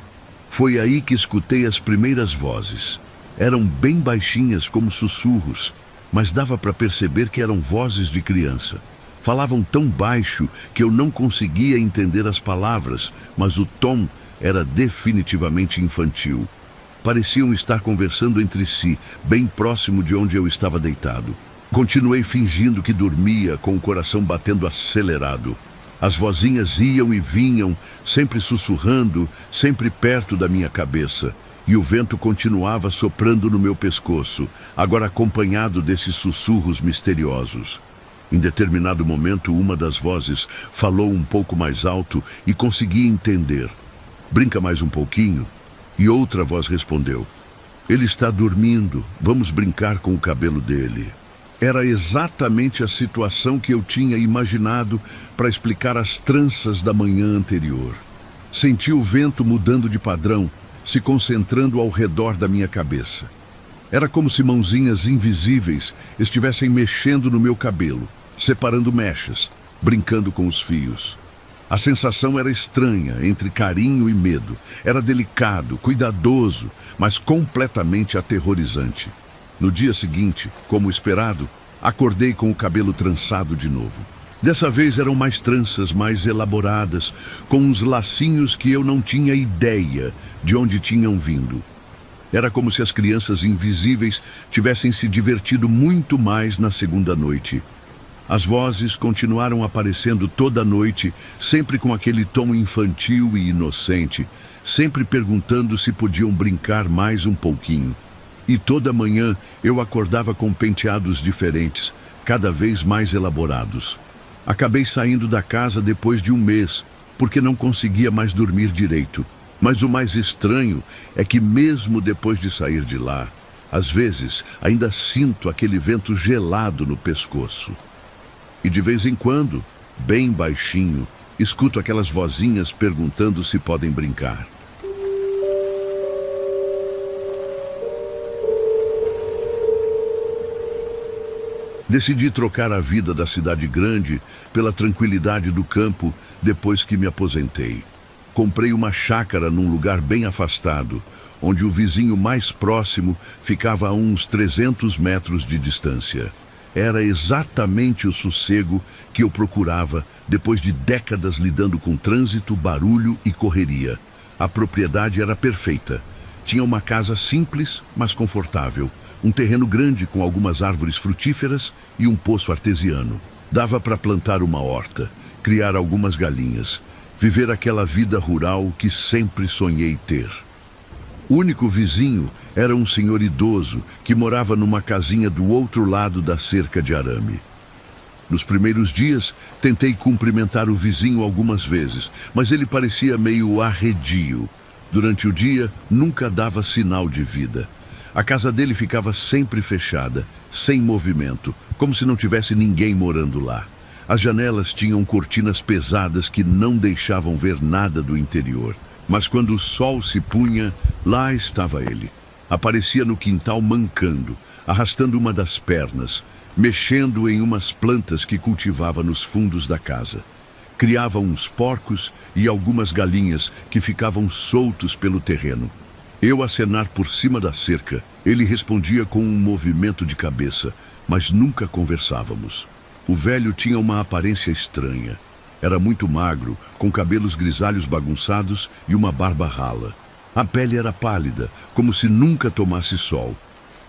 Foi aí que escutei as primeiras vozes. Eram bem baixinhas, como sussurros, mas dava para perceber que eram vozes de criança. Falavam tão baixo que eu não conseguia entender as palavras, mas o tom era definitivamente infantil. Pareciam estar conversando entre si, bem próximo de onde eu estava deitado. Continuei fingindo que dormia, com o coração batendo acelerado. As vozinhas iam e vinham, sempre sussurrando, sempre perto da minha cabeça. E o vento continuava soprando no meu pescoço, agora acompanhado desses sussurros misteriosos. Em determinado momento, uma das vozes falou um pouco mais alto e consegui entender. Brinca mais um pouquinho? E outra voz respondeu. Ele está dormindo, vamos brincar com o cabelo dele. Era exatamente a situação que eu tinha imaginado para explicar as tranças da manhã anterior. Senti o vento mudando de padrão, se concentrando ao redor da minha cabeça. Era como se mãozinhas invisíveis estivessem mexendo no meu cabelo, separando mechas, brincando com os fios. A sensação era estranha, entre carinho e medo. Era delicado, cuidadoso, mas completamente aterrorizante. No dia seguinte, como esperado, acordei com o cabelo trançado de novo. Dessa vez eram mais tranças, mais elaboradas, com uns lacinhos que eu não tinha ideia de onde tinham vindo. Era como se as crianças invisíveis tivessem se divertido muito mais na segunda noite. As vozes continuaram aparecendo toda noite, sempre com aquele tom infantil e inocente, sempre perguntando se podiam brincar mais um pouquinho. E toda manhã eu acordava com penteados diferentes, cada vez mais elaborados. Acabei saindo da casa depois de um mês, porque não conseguia mais dormir direito. Mas o mais estranho é que mesmo depois de sair de lá, às vezes ainda sinto aquele vento gelado no pescoço. E de vez em quando, bem baixinho, escuto aquelas vozinhas perguntando se podem brincar. Decidi trocar a vida da cidade grande pela tranquilidade do campo depois que me aposentei. Comprei uma chácara num lugar bem afastado, onde o vizinho mais próximo ficava a uns 300 metros de distância. Era exatamente o sossego que eu procurava depois de décadas lidando com trânsito, barulho e correria. A propriedade era perfeita. Tinha uma casa simples, mas confortável, um terreno grande com algumas árvores frutíferas e um poço artesiano. Dava para plantar uma horta, criar algumas galinhas, viver aquela vida rural que sempre sonhei ter. O único vizinho era um senhor idoso que morava numa casinha do outro lado da cerca de arame. Nos primeiros dias, tentei cumprimentar o vizinho algumas vezes, mas ele parecia meio arredio. Durante o dia, nunca dava sinal de vida. A casa dele ficava sempre fechada, sem movimento, como se não tivesse ninguém morando lá. As janelas tinham cortinas pesadas que não deixavam ver nada do interior. Mas quando o sol se punha, lá estava ele. Aparecia no quintal mancando, arrastando uma das pernas, mexendo em umas plantas que cultivava nos fundos da casa. Criava uns porcos e algumas galinhas que ficavam soltos pelo terreno. Eu acenar por cima da cerca, ele respondia com um movimento de cabeça, mas nunca conversávamos. O velho tinha uma aparência estranha. Era muito magro, com cabelos grisalhos bagunçados e uma barba rala. A pele era pálida, como se nunca tomasse sol.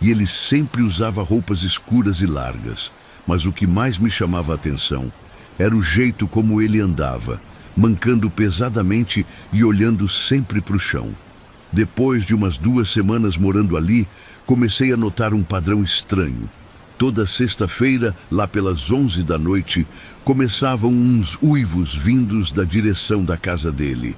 E ele sempre usava roupas escuras e largas. Mas o que mais me chamava a atenção era o jeito como ele andava, mancando pesadamente e olhando sempre para o chão. Depois de umas 2 semanas morando ali, comecei a notar um padrão estranho. Toda sexta-feira, lá pelas 11 da noite, começavam uns uivos vindos da direção da casa dele.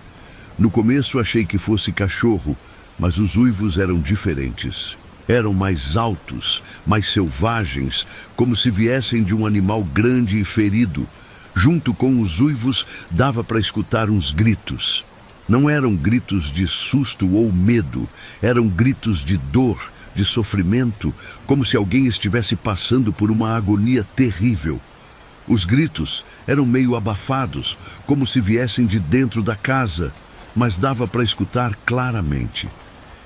No começo achei que fosse cachorro, mas os uivos eram diferentes. Eram mais altos, mais selvagens, como se viessem de um animal grande e ferido. Junto com os uivos, dava para escutar uns gritos. Não eram gritos de susto ou medo, eram gritos de dor, de sofrimento, como se alguém estivesse passando por uma agonia terrível. Os gritos eram meio abafados, como se viessem de dentro da casa, mas dava para escutar claramente.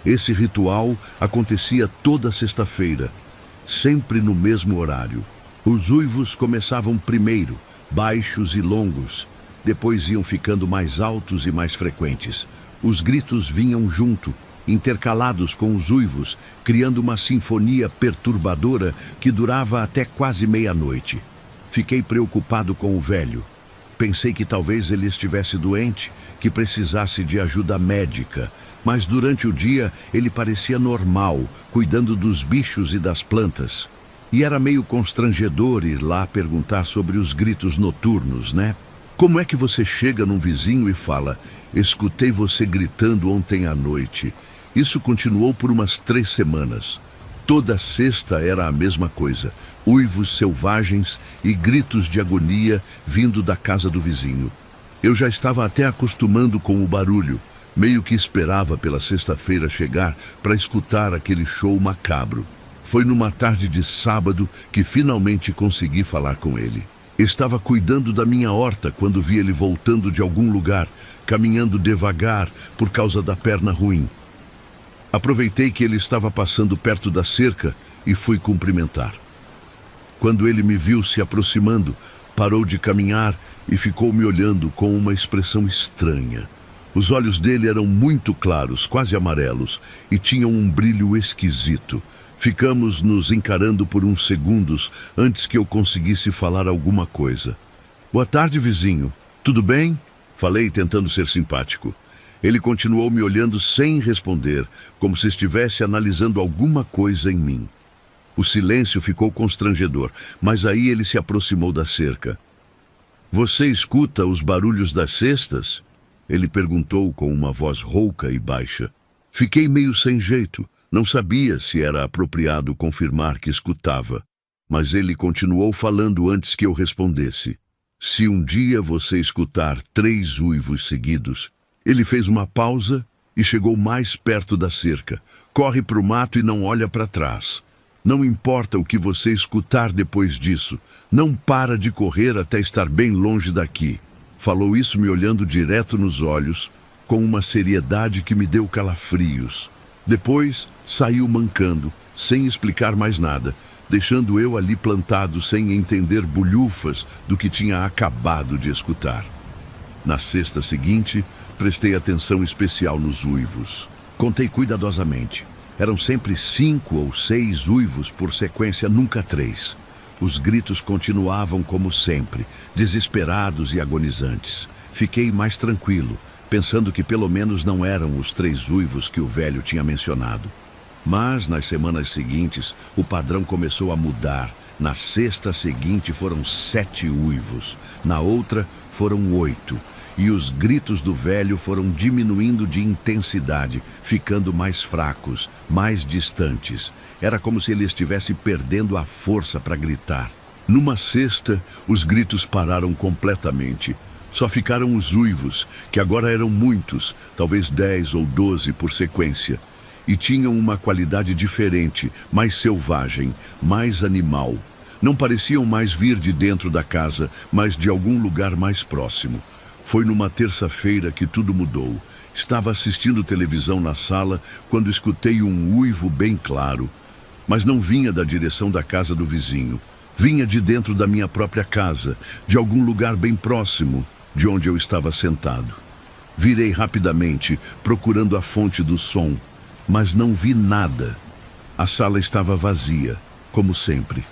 Esse ritual acontecia toda sexta-feira, sempre no mesmo horário. Os uivos começavam primeiro, baixos e longos, depois iam ficando mais altos e mais frequentes. Os gritos vinham junto, intercalados com os uivos, criando uma sinfonia perturbadora que durava até quase meia-noite. Fiquei preocupado com o velho. Pensei que talvez ele estivesse doente, que precisasse de ajuda médica, mas durante o dia ele parecia normal, cuidando dos bichos e das plantas. E era meio constrangedor ir lá perguntar sobre os gritos noturnos, né? Como é que você chega num vizinho e fala: "Escutei você gritando ontem à noite"? Isso continuou por umas 3 semanas. Toda sexta era a mesma coisa. Uivos selvagens e gritos de agonia vindo da casa do vizinho. Eu já estava até acostumando com o barulho, meio que esperava pela sexta-feira chegar para escutar aquele show macabro. Foi numa tarde de sábado que finalmente consegui falar com ele. Estava cuidando da minha horta quando vi ele voltando de algum lugar, caminhando devagar por causa da perna ruim. Aproveitei que ele estava passando perto da cerca e fui cumprimentar. Quando ele me viu se aproximando, parou de caminhar e ficou me olhando com uma expressão estranha. Os olhos dele eram muito claros, quase amarelos, e tinham um brilho esquisito. Ficamos nos encarando por uns segundos antes que eu conseguisse falar alguma coisa. "Boa tarde, vizinho. Tudo bem?" Falei, tentando ser simpático. Ele continuou me olhando sem responder, como se estivesse analisando alguma coisa em mim. O silêncio ficou constrangedor, mas aí ele se aproximou da cerca. "Você escuta os barulhos das cestas?" Ele perguntou com uma voz rouca e baixa. Fiquei meio sem jeito. Não sabia se era apropriado confirmar que escutava. Mas ele continuou falando antes que eu respondesse. Se um dia você escutar 3 uivos seguidos... Ele fez uma pausa e chegou mais perto da cerca. Corre para o mato e não olha para trás. Não importa o que você escutar depois disso. Não para de correr até estar bem longe daqui. Falou isso me olhando direto nos olhos, com uma seriedade que me deu calafrios. Depois, saiu mancando, sem explicar mais nada, deixando eu ali plantado sem entender bolhufas do que tinha acabado de escutar. Na sexta seguinte, prestei atenção especial nos uivos. Contei cuidadosamente. Eram sempre 5 ou 6 uivos por sequência, nunca 3. Os gritos continuavam como sempre, desesperados e agonizantes. Fiquei mais tranquilo, pensando que pelo menos não eram os 3 uivos que o velho tinha mencionado. Mas, nas semanas seguintes, o padrão começou a mudar. Na sexta seguinte foram 7 uivos, na outra foram 8. E os gritos do velho foram diminuindo de intensidade, ficando mais fracos, mais distantes. Era como se ele estivesse perdendo a força para gritar. Numa sexta, os gritos pararam completamente. Só ficaram os uivos, que agora eram muitos, talvez 10 ou 12 por sequência. E tinham uma qualidade diferente, mais selvagem, mais animal. Não pareciam mais vir de dentro da casa, mas de algum lugar mais próximo. Foi numa terça-feira que tudo mudou. Estava assistindo televisão na sala quando escutei um uivo bem claro. Mas não vinha da direção da casa do vizinho. Vinha de dentro da minha própria casa, de algum lugar bem próximo de onde eu estava sentado. Virei rapidamente, procurando a fonte do som, mas não vi nada. A sala estava vazia, como sempre.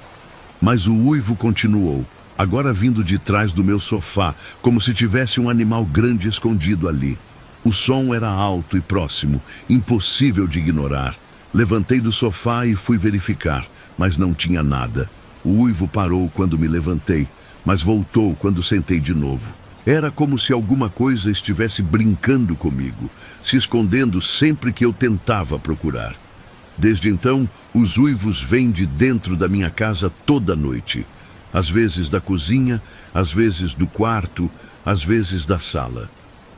Mas o uivo continuou. Agora vindo de trás do meu sofá, como se tivesse um animal grande escondido ali. O som era alto e próximo, impossível de ignorar. Levantei do sofá e fui verificar, mas não tinha nada. O uivo parou quando me levantei, mas voltou quando sentei de novo. Era como se alguma coisa estivesse brincando comigo, se escondendo sempre que eu tentava procurar. Desde então, os uivos vêm de dentro da minha casa toda noite. Às vezes da cozinha, às vezes do quarto, às vezes da sala.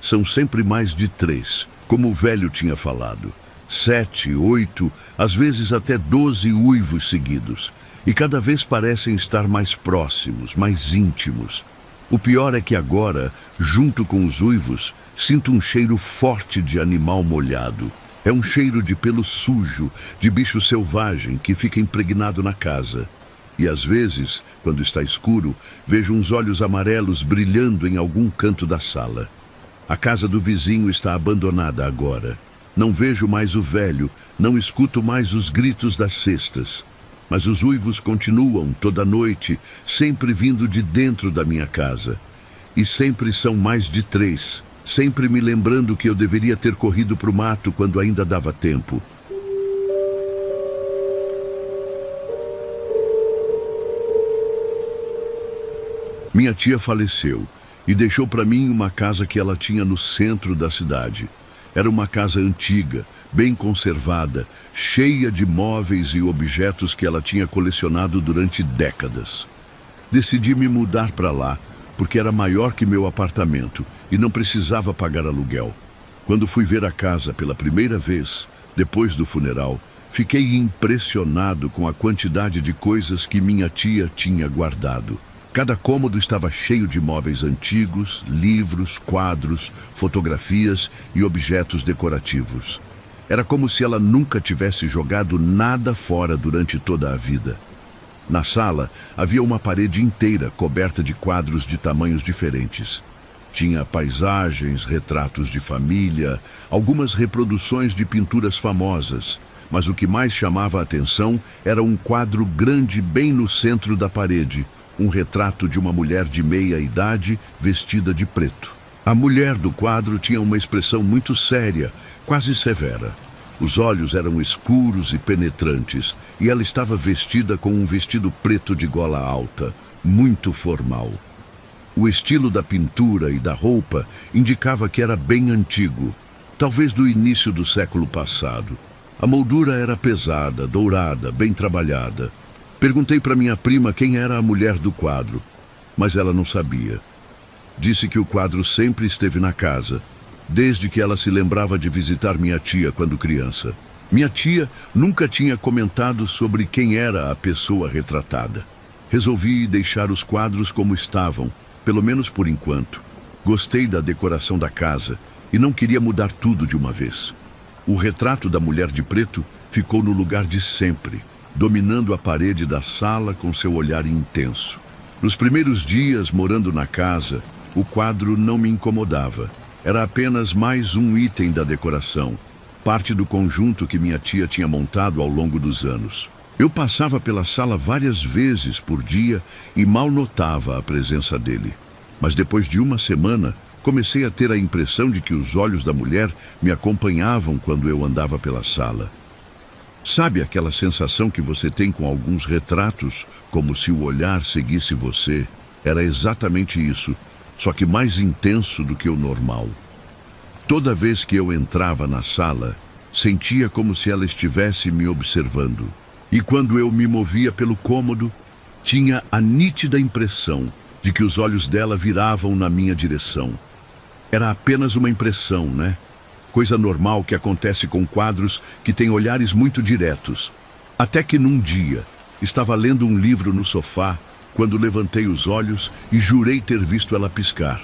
São sempre mais de 3, como o velho tinha falado. 7, 8, às vezes até 12 uivos seguidos. E cada vez parecem estar mais próximos, mais íntimos. O pior é que agora, junto com os uivos, sinto um cheiro forte de animal molhado. É um cheiro de pelo sujo, de bicho selvagem que fica impregnado na casa. E às vezes, quando está escuro, vejo uns olhos amarelos brilhando em algum canto da sala. A casa do vizinho está abandonada agora. Não vejo mais o velho, não escuto mais os gritos das cestas. Mas os uivos continuam toda noite, sempre vindo de dentro da minha casa. E sempre são mais de 3, sempre me lembrando que eu deveria ter corrido para o mato quando ainda dava tempo. Minha tia faleceu e deixou para mim uma casa que ela tinha no centro da cidade. Era uma casa antiga, bem conservada, cheia de móveis e objetos que ela tinha colecionado durante décadas. Decidi me mudar para lá, porque era maior que meu apartamento e não precisava pagar aluguel. Quando fui ver a casa pela primeira vez, depois do funeral, fiquei impressionado com a quantidade de coisas que minha tia tinha guardado. Cada cômodo estava cheio de móveis antigos, livros, quadros, fotografias e objetos decorativos. Era como se ela nunca tivesse jogado nada fora durante toda a vida. Na sala, havia uma parede inteira coberta de quadros de tamanhos diferentes. Tinha paisagens, retratos de família, algumas reproduções de pinturas famosas, mas o que mais chamava a atenção era um quadro grande bem no centro da parede, um retrato de uma mulher de meia idade vestida de preto. A mulher do quadro tinha uma expressão muito séria, quase severa. Os olhos eram escuros e penetrantes, e ela estava vestida com um vestido preto de gola alta, muito formal. O estilo da pintura e da roupa indicava que era bem antigo, talvez do início do século passado. A moldura era pesada, dourada, bem trabalhada. Perguntei para minha prima quem era a mulher do quadro, mas ela não sabia. Disse que o quadro sempre esteve na casa, desde que ela se lembrava de visitar minha tia quando criança. Minha tia nunca tinha comentado sobre quem era a pessoa retratada. Resolvi deixar os quadros como estavam, pelo menos por enquanto. Gostei da decoração da casa e não queria mudar tudo de uma vez. O retrato da mulher de preto ficou no lugar de sempre, dominando a parede da sala com seu olhar intenso. Nos primeiros dias morando na casa, o quadro não me incomodava. Era apenas mais um item da decoração, parte do conjunto que minha tia tinha montado ao longo dos anos. Eu passava pela sala várias vezes por dia e mal notava a presença dele. Mas depois de uma semana, comecei a ter a impressão de que os olhos da mulher me acompanhavam quando eu andava pela sala. Sabe aquela sensação que você tem com alguns retratos, como se o olhar seguisse você? Era exatamente isso, só que mais intenso do que o normal. Toda vez que eu entrava na sala, sentia como se ela estivesse me observando. E quando eu me movia pelo cômodo, tinha a nítida impressão de que os olhos dela viravam na minha direção. Era apenas uma impressão, né? Coisa normal que acontece com quadros que têm olhares muito diretos. Até que num dia, estava lendo um livro no sofá, quando levantei os olhos e jurei ter visto ela piscar.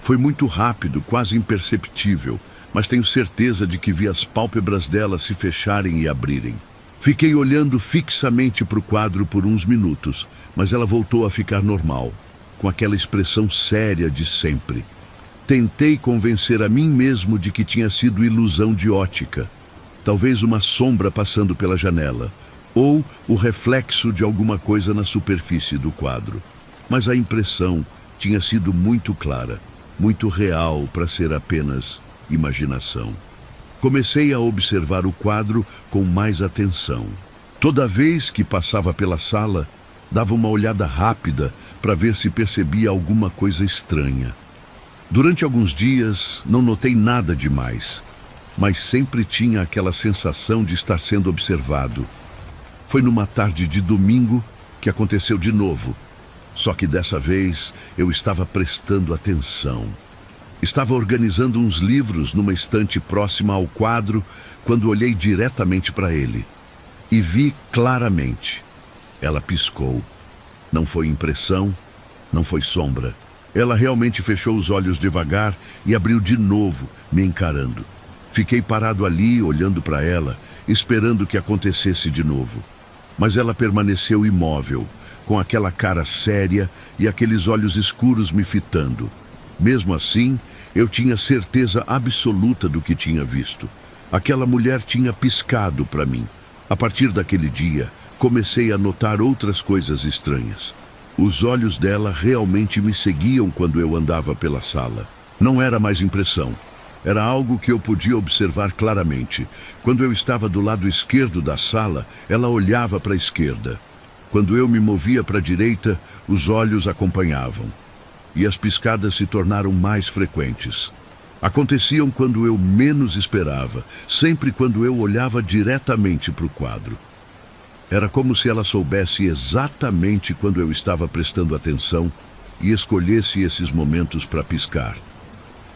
Foi muito rápido, quase imperceptível, mas tenho certeza de que vi as pálpebras dela se fecharem e abrirem. Fiquei olhando fixamente para o quadro por uns minutos, mas ela voltou a ficar normal, com aquela expressão séria de sempre. Tentei convencer a mim mesmo de que tinha sido ilusão de ótica, talvez uma sombra passando pela janela, ou o reflexo de alguma coisa na superfície do quadro. Mas a impressão tinha sido muito clara, muito real para ser apenas imaginação. Comecei a observar o quadro com mais atenção. Toda vez que passava pela sala, dava uma olhada rápida para ver se percebia alguma coisa estranha. Durante alguns dias, não notei nada demais, mas sempre tinha aquela sensação de estar sendo observado. Foi numa tarde de domingo que aconteceu de novo, só que dessa vez eu estava prestando atenção. Estava organizando uns livros numa estante próxima ao quadro quando olhei diretamente para ele. E vi claramente. Ela piscou. Não foi impressão, não foi sombra. Ela realmente fechou os olhos devagar e abriu de novo, me encarando. Fiquei parado ali, olhando para ela, esperando que acontecesse de novo. Mas ela permaneceu imóvel, com aquela cara séria e aqueles olhos escuros me fitando. Mesmo assim, eu tinha certeza absoluta do que tinha visto. Aquela mulher tinha piscado para mim. A partir daquele dia, comecei a notar outras coisas estranhas. Os olhos dela realmente me seguiam quando eu andava pela sala. Não era mais impressão. Era algo que eu podia observar claramente. Quando eu estava do lado esquerdo da sala, ela olhava para a esquerda. Quando eu me movia para a direita, os olhos acompanhavam. E as piscadas se tornaram mais frequentes. Aconteciam quando eu menos esperava, sempre quando eu olhava diretamente para o quadro. Era como se ela soubesse exatamente quando eu estava prestando atenção e escolhesse esses momentos para piscar.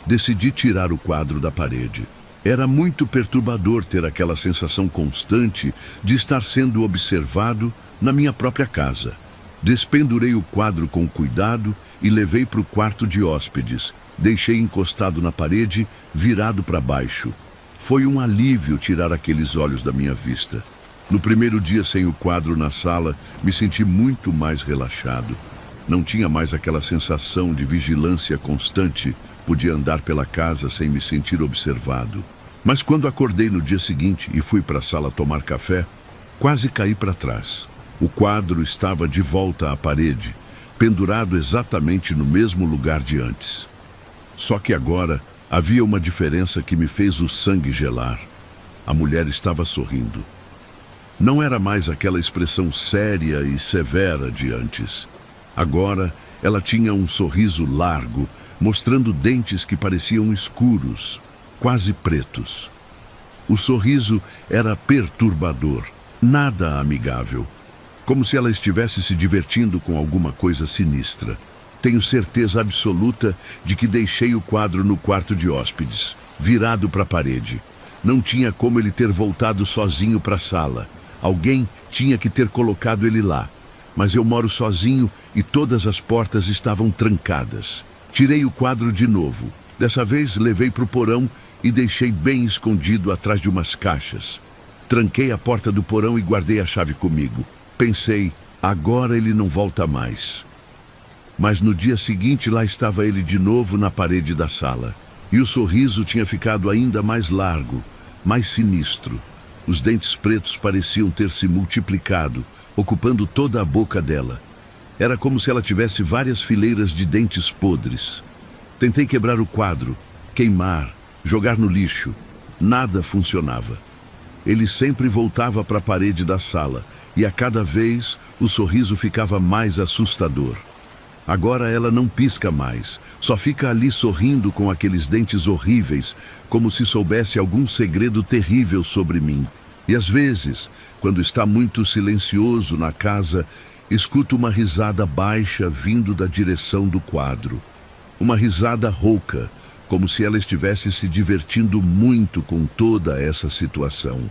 Decidi tirar o quadro da parede. Era muito perturbador ter aquela sensação constante de estar sendo observado na minha própria casa. Despendurei o quadro com cuidado e levei para o quarto de hóspedes. Deixei encostado na parede, virado para baixo. Foi um alívio tirar aqueles olhos da minha vista. No primeiro dia sem o quadro na sala, me senti muito mais relaxado. Não tinha mais aquela sensação de vigilância constante. Podia andar pela casa sem me sentir observado. Mas quando acordei no dia seguinte e fui para a sala tomar café, quase caí para trás. O quadro estava de volta à parede, pendurado exatamente no mesmo lugar de antes. Só que agora havia uma diferença que me fez o sangue gelar. A mulher estava sorrindo. Não era mais aquela expressão séria e severa de antes. Agora, Ela tinha um sorriso largo, mostrando dentes que pareciam escuros, quase pretos. O sorriso era perturbador, nada amigável, como se ela estivesse se divertindo com alguma coisa sinistra. Tenho certeza absoluta de que deixei o quadro no quarto de hóspedes, virado para a parede. Não tinha como ele ter voltado sozinho para a sala. Alguém tinha que ter colocado ele lá. Mas eu moro sozinho e todas as portas estavam trancadas. Tirei o quadro de novo. Dessa vez levei para o porão e deixei bem escondido atrás de umas caixas. Tranquei a porta do porão e guardei a chave comigo. Pensei, agora ele não volta mais. Mas no dia seguinte lá estava ele de novo na parede da sala. E o sorriso tinha ficado ainda mais largo, mais sinistro. Os dentes pretos pareciam ter se multiplicado, ocupando toda a boca dela. Era como se ela tivesse várias fileiras de dentes podres. Tentei quebrar o quadro, queimar, jogar no lixo. Nada funcionava. Ele sempre voltava para a parede da sala, e a cada vez o sorriso ficava mais assustador. Agora ela não pisca mais, só fica ali sorrindo com aqueles dentes horríveis, como se soubesse algum segredo terrível sobre mim. E às vezes, quando está muito silencioso na casa, escuto uma risada baixa vindo da direção do quadro. Uma risada rouca, como se ela estivesse se divertindo muito com toda essa situação.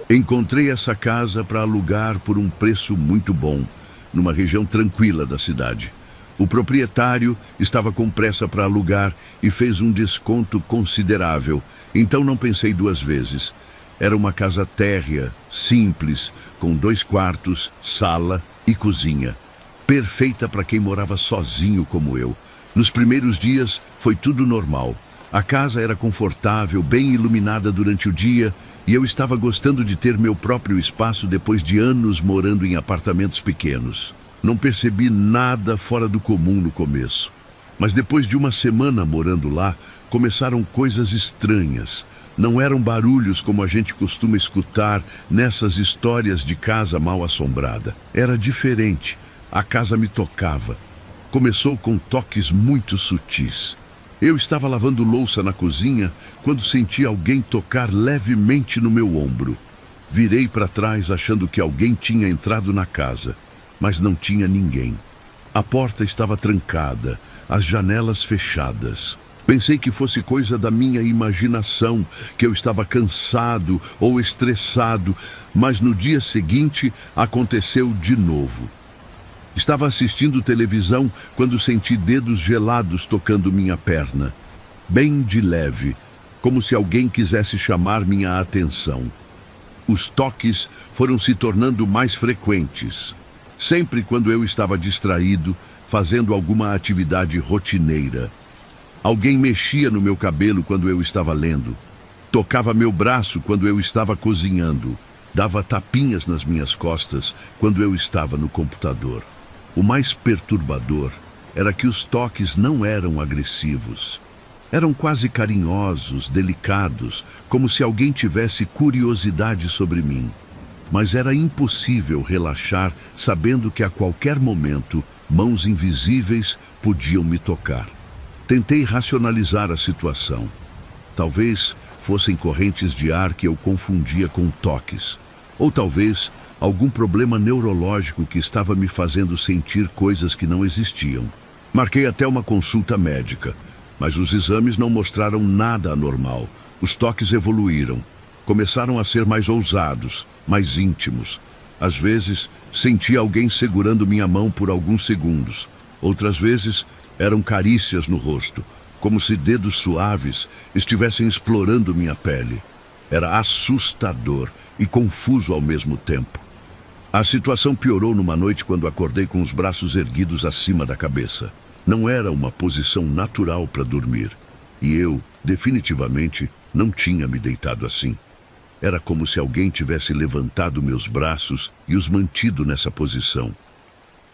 Encontrei essa casa para alugar por um preço muito bom, numa região tranquila da cidade. O proprietário estava com pressa para alugar e fez um desconto considerável, então não pensei duas vezes. Era uma casa térrea, simples, com 2 quartos, sala e cozinha. Perfeita para quem morava sozinho como eu. Nos primeiros dias foi tudo normal. A casa era confortável, bem iluminada durante o dia, e eu estava gostando de ter meu próprio espaço depois de anos morando em apartamentos pequenos. Não percebi nada fora do comum no começo. Mas depois de uma semana morando lá, começaram coisas estranhas. Não eram barulhos como a gente costuma escutar nessas histórias de casa mal assombrada. Era diferente. A casa me tocava. Começou com toques muito sutis. Eu estava lavando louça na cozinha quando senti alguém tocar levemente no meu ombro. Virei para trás achando que alguém tinha entrado na casa, mas não tinha ninguém. A porta estava trancada, as janelas fechadas. Pensei que fosse coisa da minha imaginação, que eu estava cansado ou estressado, mas no dia seguinte aconteceu de novo. Estava assistindo televisão quando senti dedos gelados tocando minha perna. Bem de leve, como se alguém quisesse chamar minha atenção. Os toques foram se tornando mais frequentes. Sempre quando eu estava distraído, fazendo alguma atividade rotineira. Alguém mexia no meu cabelo quando eu estava lendo. Tocava meu braço quando eu estava cozinhando. Dava tapinhas nas minhas costas quando eu estava no computador. O mais perturbador era que os toques não eram agressivos. Eram quase carinhosos, delicados, como se alguém tivesse curiosidade sobre mim. Mas era impossível relaxar sabendo que a qualquer momento mãos invisíveis podiam me tocar. Tentei racionalizar a situação. Talvez fossem correntes de ar que eu confundia com toques. Ou talvez algum problema neurológico que estava me fazendo sentir coisas que não existiam. Marquei até uma consulta médica, mas os exames não mostraram nada anormal. Os toques evoluíram. Começaram a ser mais ousados, mais íntimos. Às vezes, sentia alguém segurando minha mão por alguns segundos. Outras vezes, eram carícias no rosto, como se dedos suaves estivessem explorando minha pele. Era assustador e confuso ao mesmo tempo. A situação piorou numa noite quando acordei com os braços erguidos acima da cabeça. Não era uma posição natural para dormir. E eu, definitivamente, não tinha me deitado assim. Era como se alguém tivesse levantado meus braços e os mantido nessa posição.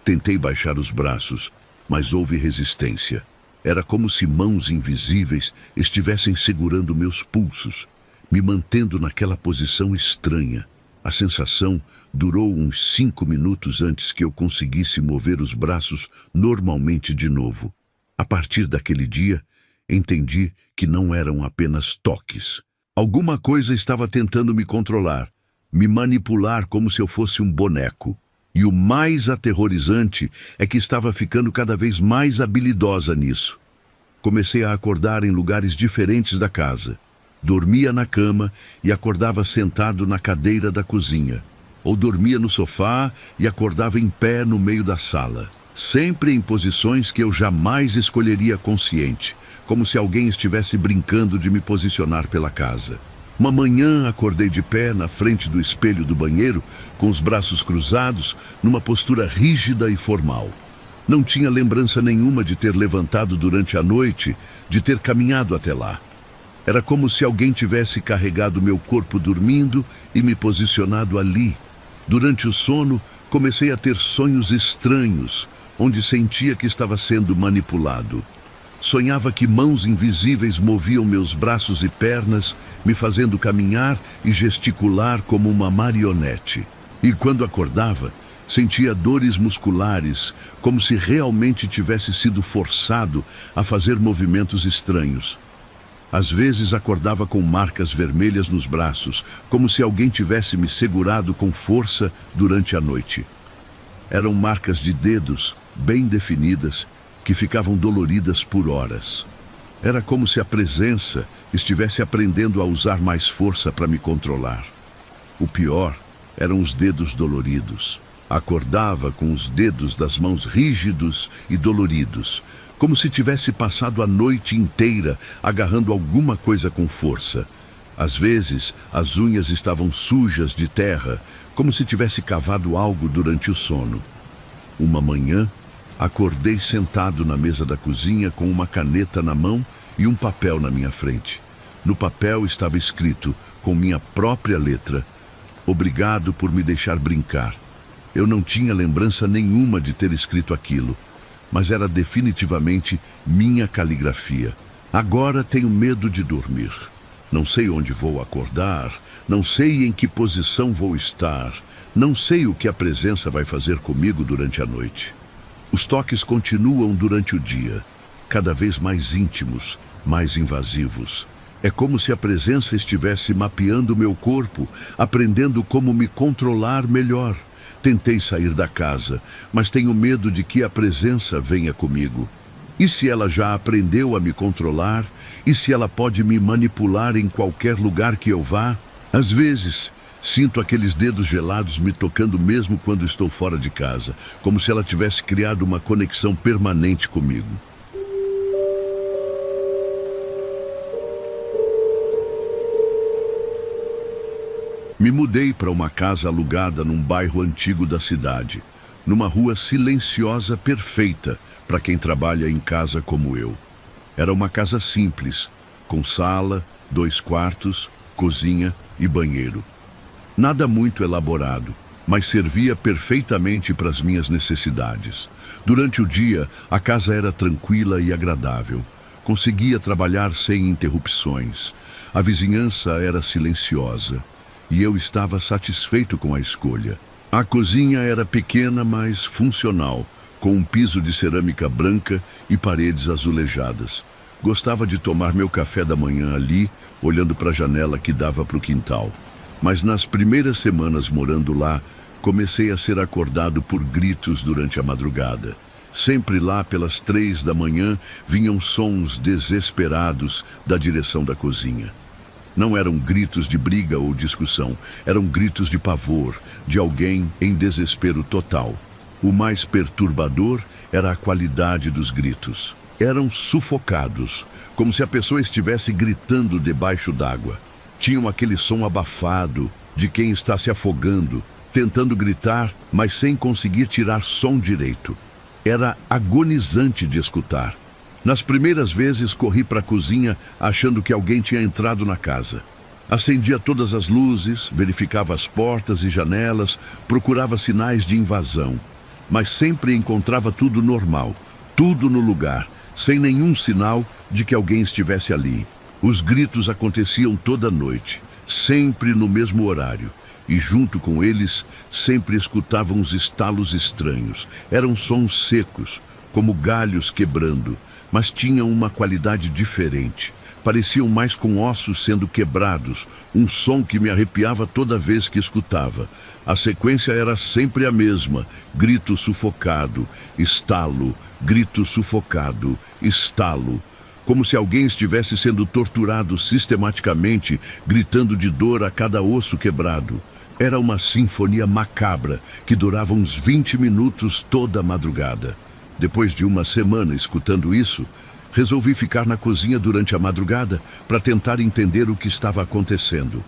Tentei baixar os braços, mas houve resistência. Era como se mãos invisíveis estivessem segurando meus pulsos. me mantendo naquela posição estranha. A sensação durou uns 5 minutos antes que eu conseguisse mover os braços normalmente de novo. A partir daquele dia, entendi que não eram apenas toques. Alguma coisa estava tentando me controlar, me manipular como se eu fosse um boneco. E o mais aterrorizante é que estava ficando cada vez mais habilidosa nisso. Comecei a acordar em lugares diferentes da casa. Dormia na cama e acordava sentado na cadeira da cozinha. Ou dormia no sofá e acordava em pé no meio da sala. Sempre em posições que eu jamais escolheria consciente, como se alguém estivesse brincando de me posicionar pela casa. Uma manhã acordei de pé na frente do espelho do banheiro, com os braços cruzados, numa postura rígida e formal. Não tinha lembrança nenhuma de ter levantado durante a noite, de ter caminhado até lá. Era como se alguém tivesse carregado meu corpo dormindo e me posicionado ali. Durante o sono, comecei a ter sonhos estranhos, onde sentia que estava sendo manipulado. Sonhava que mãos invisíveis moviam meus braços e pernas, me fazendo caminhar e gesticular como uma marionete. E quando acordava, sentia dores musculares, como se realmente tivesse sido forçado a fazer movimentos estranhos. Às vezes acordava com marcas vermelhas nos braços, como se alguém tivesse me segurado com força durante a noite. Eram marcas de dedos, bem definidas, que ficavam doloridas por horas. Era como se a presença estivesse aprendendo a usar mais força para me controlar. O pior eram os dedos doloridos. Acordava com os dedos das mãos rígidos e doloridos, como se tivesse passado a noite inteira agarrando alguma coisa com força. Às vezes, as unhas estavam sujas de terra, como se tivesse cavado algo durante o sono. Uma manhã, acordei sentado na mesa da cozinha com uma caneta na mão e um papel na minha frente. No papel estava escrito, com minha própria letra, "Obrigado por me deixar brincar." Eu não tinha lembrança nenhuma de ter escrito aquilo, mas era definitivamente minha caligrafia. Agora tenho medo de dormir. Não sei onde vou acordar, não sei em que posição vou estar, não sei o que a presença vai fazer comigo durante a noite. Os toques continuam durante o dia, cada vez mais íntimos, mais invasivos. É como se a presença estivesse mapeando meu corpo, aprendendo como me controlar melhor. Tentei sair da casa, mas tenho medo de que a presença venha comigo. E se ela já aprendeu a me controlar? E se ela pode me manipular em qualquer lugar que eu vá? Às vezes, sinto aqueles dedos gelados me tocando mesmo quando estou fora de casa, como se ela tivesse criado uma conexão permanente comigo. Me mudei para uma casa alugada num bairro antigo da cidade, numa rua silenciosa perfeita para quem trabalha em casa como eu. Era uma casa simples, com sala, 2 quartos, cozinha e banheiro. Nada muito elaborado, mas servia perfeitamente para as minhas necessidades. Durante o dia, a casa era tranquila e agradável. Conseguia trabalhar sem interrupções. A vizinhança era silenciosa. E eu estava satisfeito com a escolha. A cozinha era pequena, mas funcional, com um piso de cerâmica branca e paredes azulejadas. Gostava de tomar meu café da manhã ali, olhando para a janela que dava para o quintal. Mas nas primeiras semanas morando lá, comecei a ser acordado por gritos durante a madrugada. Sempre lá pelas 3 da manhã vinham sons desesperados da direção da cozinha. Não eram gritos de briga ou discussão, eram gritos de pavor, de alguém em desespero total. O mais perturbador era a qualidade dos gritos. Eram sufocados, como se a pessoa estivesse gritando debaixo d'água. Tinham aquele som abafado de quem está se afogando, tentando gritar, mas sem conseguir tirar som direito. Era agonizante de escutar. Nas primeiras vezes, corri para a cozinha achando que alguém tinha entrado na casa. Acendia todas as luzes, verificava as portas e janelas, procurava sinais de invasão. Mas sempre encontrava tudo normal, tudo no lugar, sem nenhum sinal de que alguém estivesse ali. Os gritos aconteciam toda noite, sempre no mesmo horário. E junto com eles, sempre escutavam uns estalos estranhos. Eram sons secos, como galhos quebrando, mas tinham uma qualidade diferente. Pareciam mais com ossos sendo quebrados, um som que me arrepiava toda vez que escutava. A sequência era sempre a mesma: grito sufocado, estalo, grito sufocado, estalo. Como se alguém estivesse sendo torturado sistematicamente, gritando de dor a cada osso quebrado. Era uma sinfonia macabra que durava uns 20 minutos toda a madrugada. Depois de uma semana escutando isso, resolvi ficar na cozinha durante a madrugada para tentar entender o que estava acontecendo.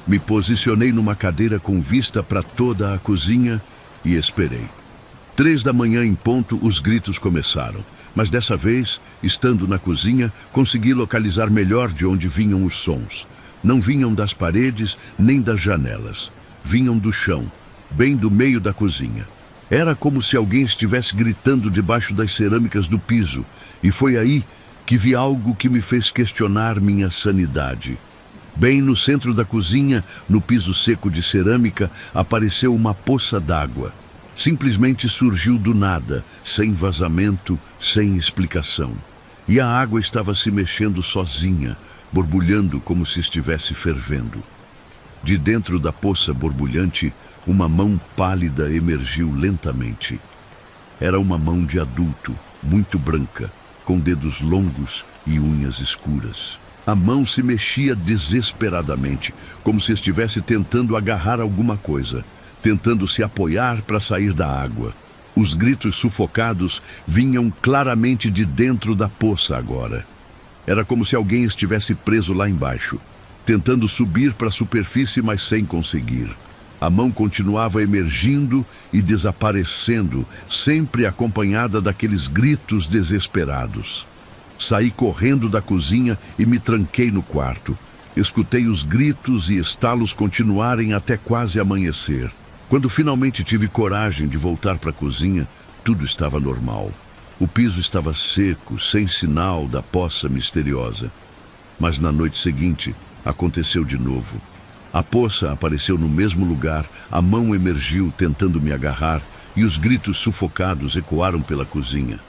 Me posicionei numa cadeira com vista para toda a cozinha e esperei. 3 da manhã em ponto, os gritos começaram. Mas dessa vez, estando na cozinha, consegui localizar melhor de onde vinham os sons. Não vinham das paredes nem das janelas. Vinham do chão, bem do meio da cozinha. Era como se alguém estivesse gritando debaixo das cerâmicas do piso, e foi aí que vi algo que me fez questionar minha sanidade. Bem no centro da cozinha, no piso seco de cerâmica, apareceu uma poça d'água. Simplesmente surgiu do nada, sem vazamento, sem explicação. E a água estava se mexendo sozinha, borbulhando como se estivesse fervendo. De dentro da poça borbulhante, uma mão pálida emergiu lentamente. Era uma mão de adulto, muito branca, com dedos longos e unhas escuras. A mão se mexia desesperadamente, como se estivesse tentando agarrar alguma coisa, tentando se apoiar para sair da água. Os gritos sufocados vinham claramente de dentro da poça agora. Era como se alguém estivesse preso lá embaixo, tentando subir para a superfície, mas sem conseguir. A mão continuava emergindo e desaparecendo, sempre acompanhada daqueles gritos desesperados. Saí correndo da cozinha e me tranquei no quarto. Escutei os gritos e estalos continuarem até quase amanhecer. Quando finalmente tive coragem de voltar para a cozinha, tudo estava normal. O piso estava seco, sem sinal da poça misteriosa. Mas na noite seguinte, aconteceu de novo. A poça apareceu no mesmo lugar, a mão emergiu tentando me agarrar e os gritos sufocados ecoaram pela cozinha.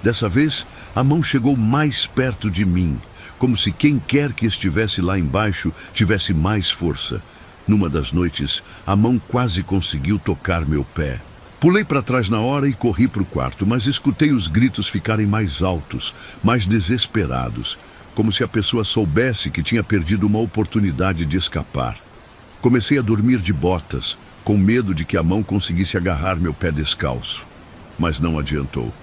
Dessa vez, a mão chegou mais perto de mim, como se quem quer que estivesse lá embaixo tivesse mais força. Numa das noites, a mão quase conseguiu tocar meu pé. Pulei para trás na hora e corri para o quarto, mas escutei os gritos ficarem mais altos, mais desesperados, como se a pessoa soubesse que tinha perdido uma oportunidade de escapar. Comecei a dormir de botas, com medo de que a mão conseguisse agarrar meu pé descalço. Mas não adiantou.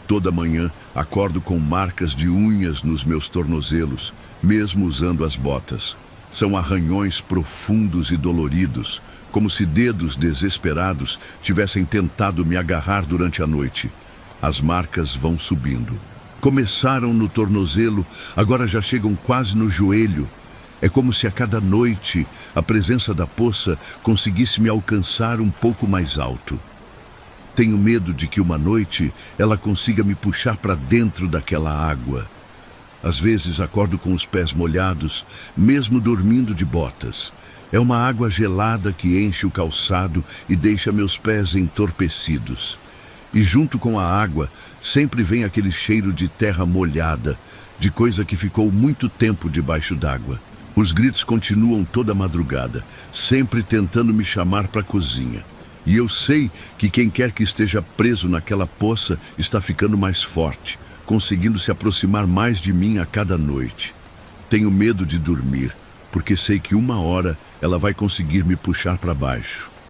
Toda manhã acordo com marcas de unhas nos meus tornozelos, mesmo usando as botas. São arranhões profundos e doloridos, como se dedos desesperados tivessem tentado me agarrar durante a noite. As marcas vão subindo. Começaram no tornozelo, agora já chegam quase no joelho. É como se a cada noite a presença da poça conseguisse me alcançar um pouco mais alto. Tenho medo de que uma noite ela consiga me puxar para dentro daquela água. Às vezes acordo com os pés molhados, mesmo dormindo de botas. É uma água gelada que enche o calçado e deixa meus pés entorpecidos. E junto com a água, sempre vem aquele cheiro de terra molhada, de coisa que ficou muito tempo debaixo d'água. Os gritos continuam toda a madrugada, sempre tentando me chamar para a cozinha. E eu sei que quem quer que esteja preso naquela poça está ficando mais forte, conseguindo se aproximar mais de mim a cada noite. Tenho medo de dormir, porque sei que uma hora ela vai conseguir me puxar para baixo.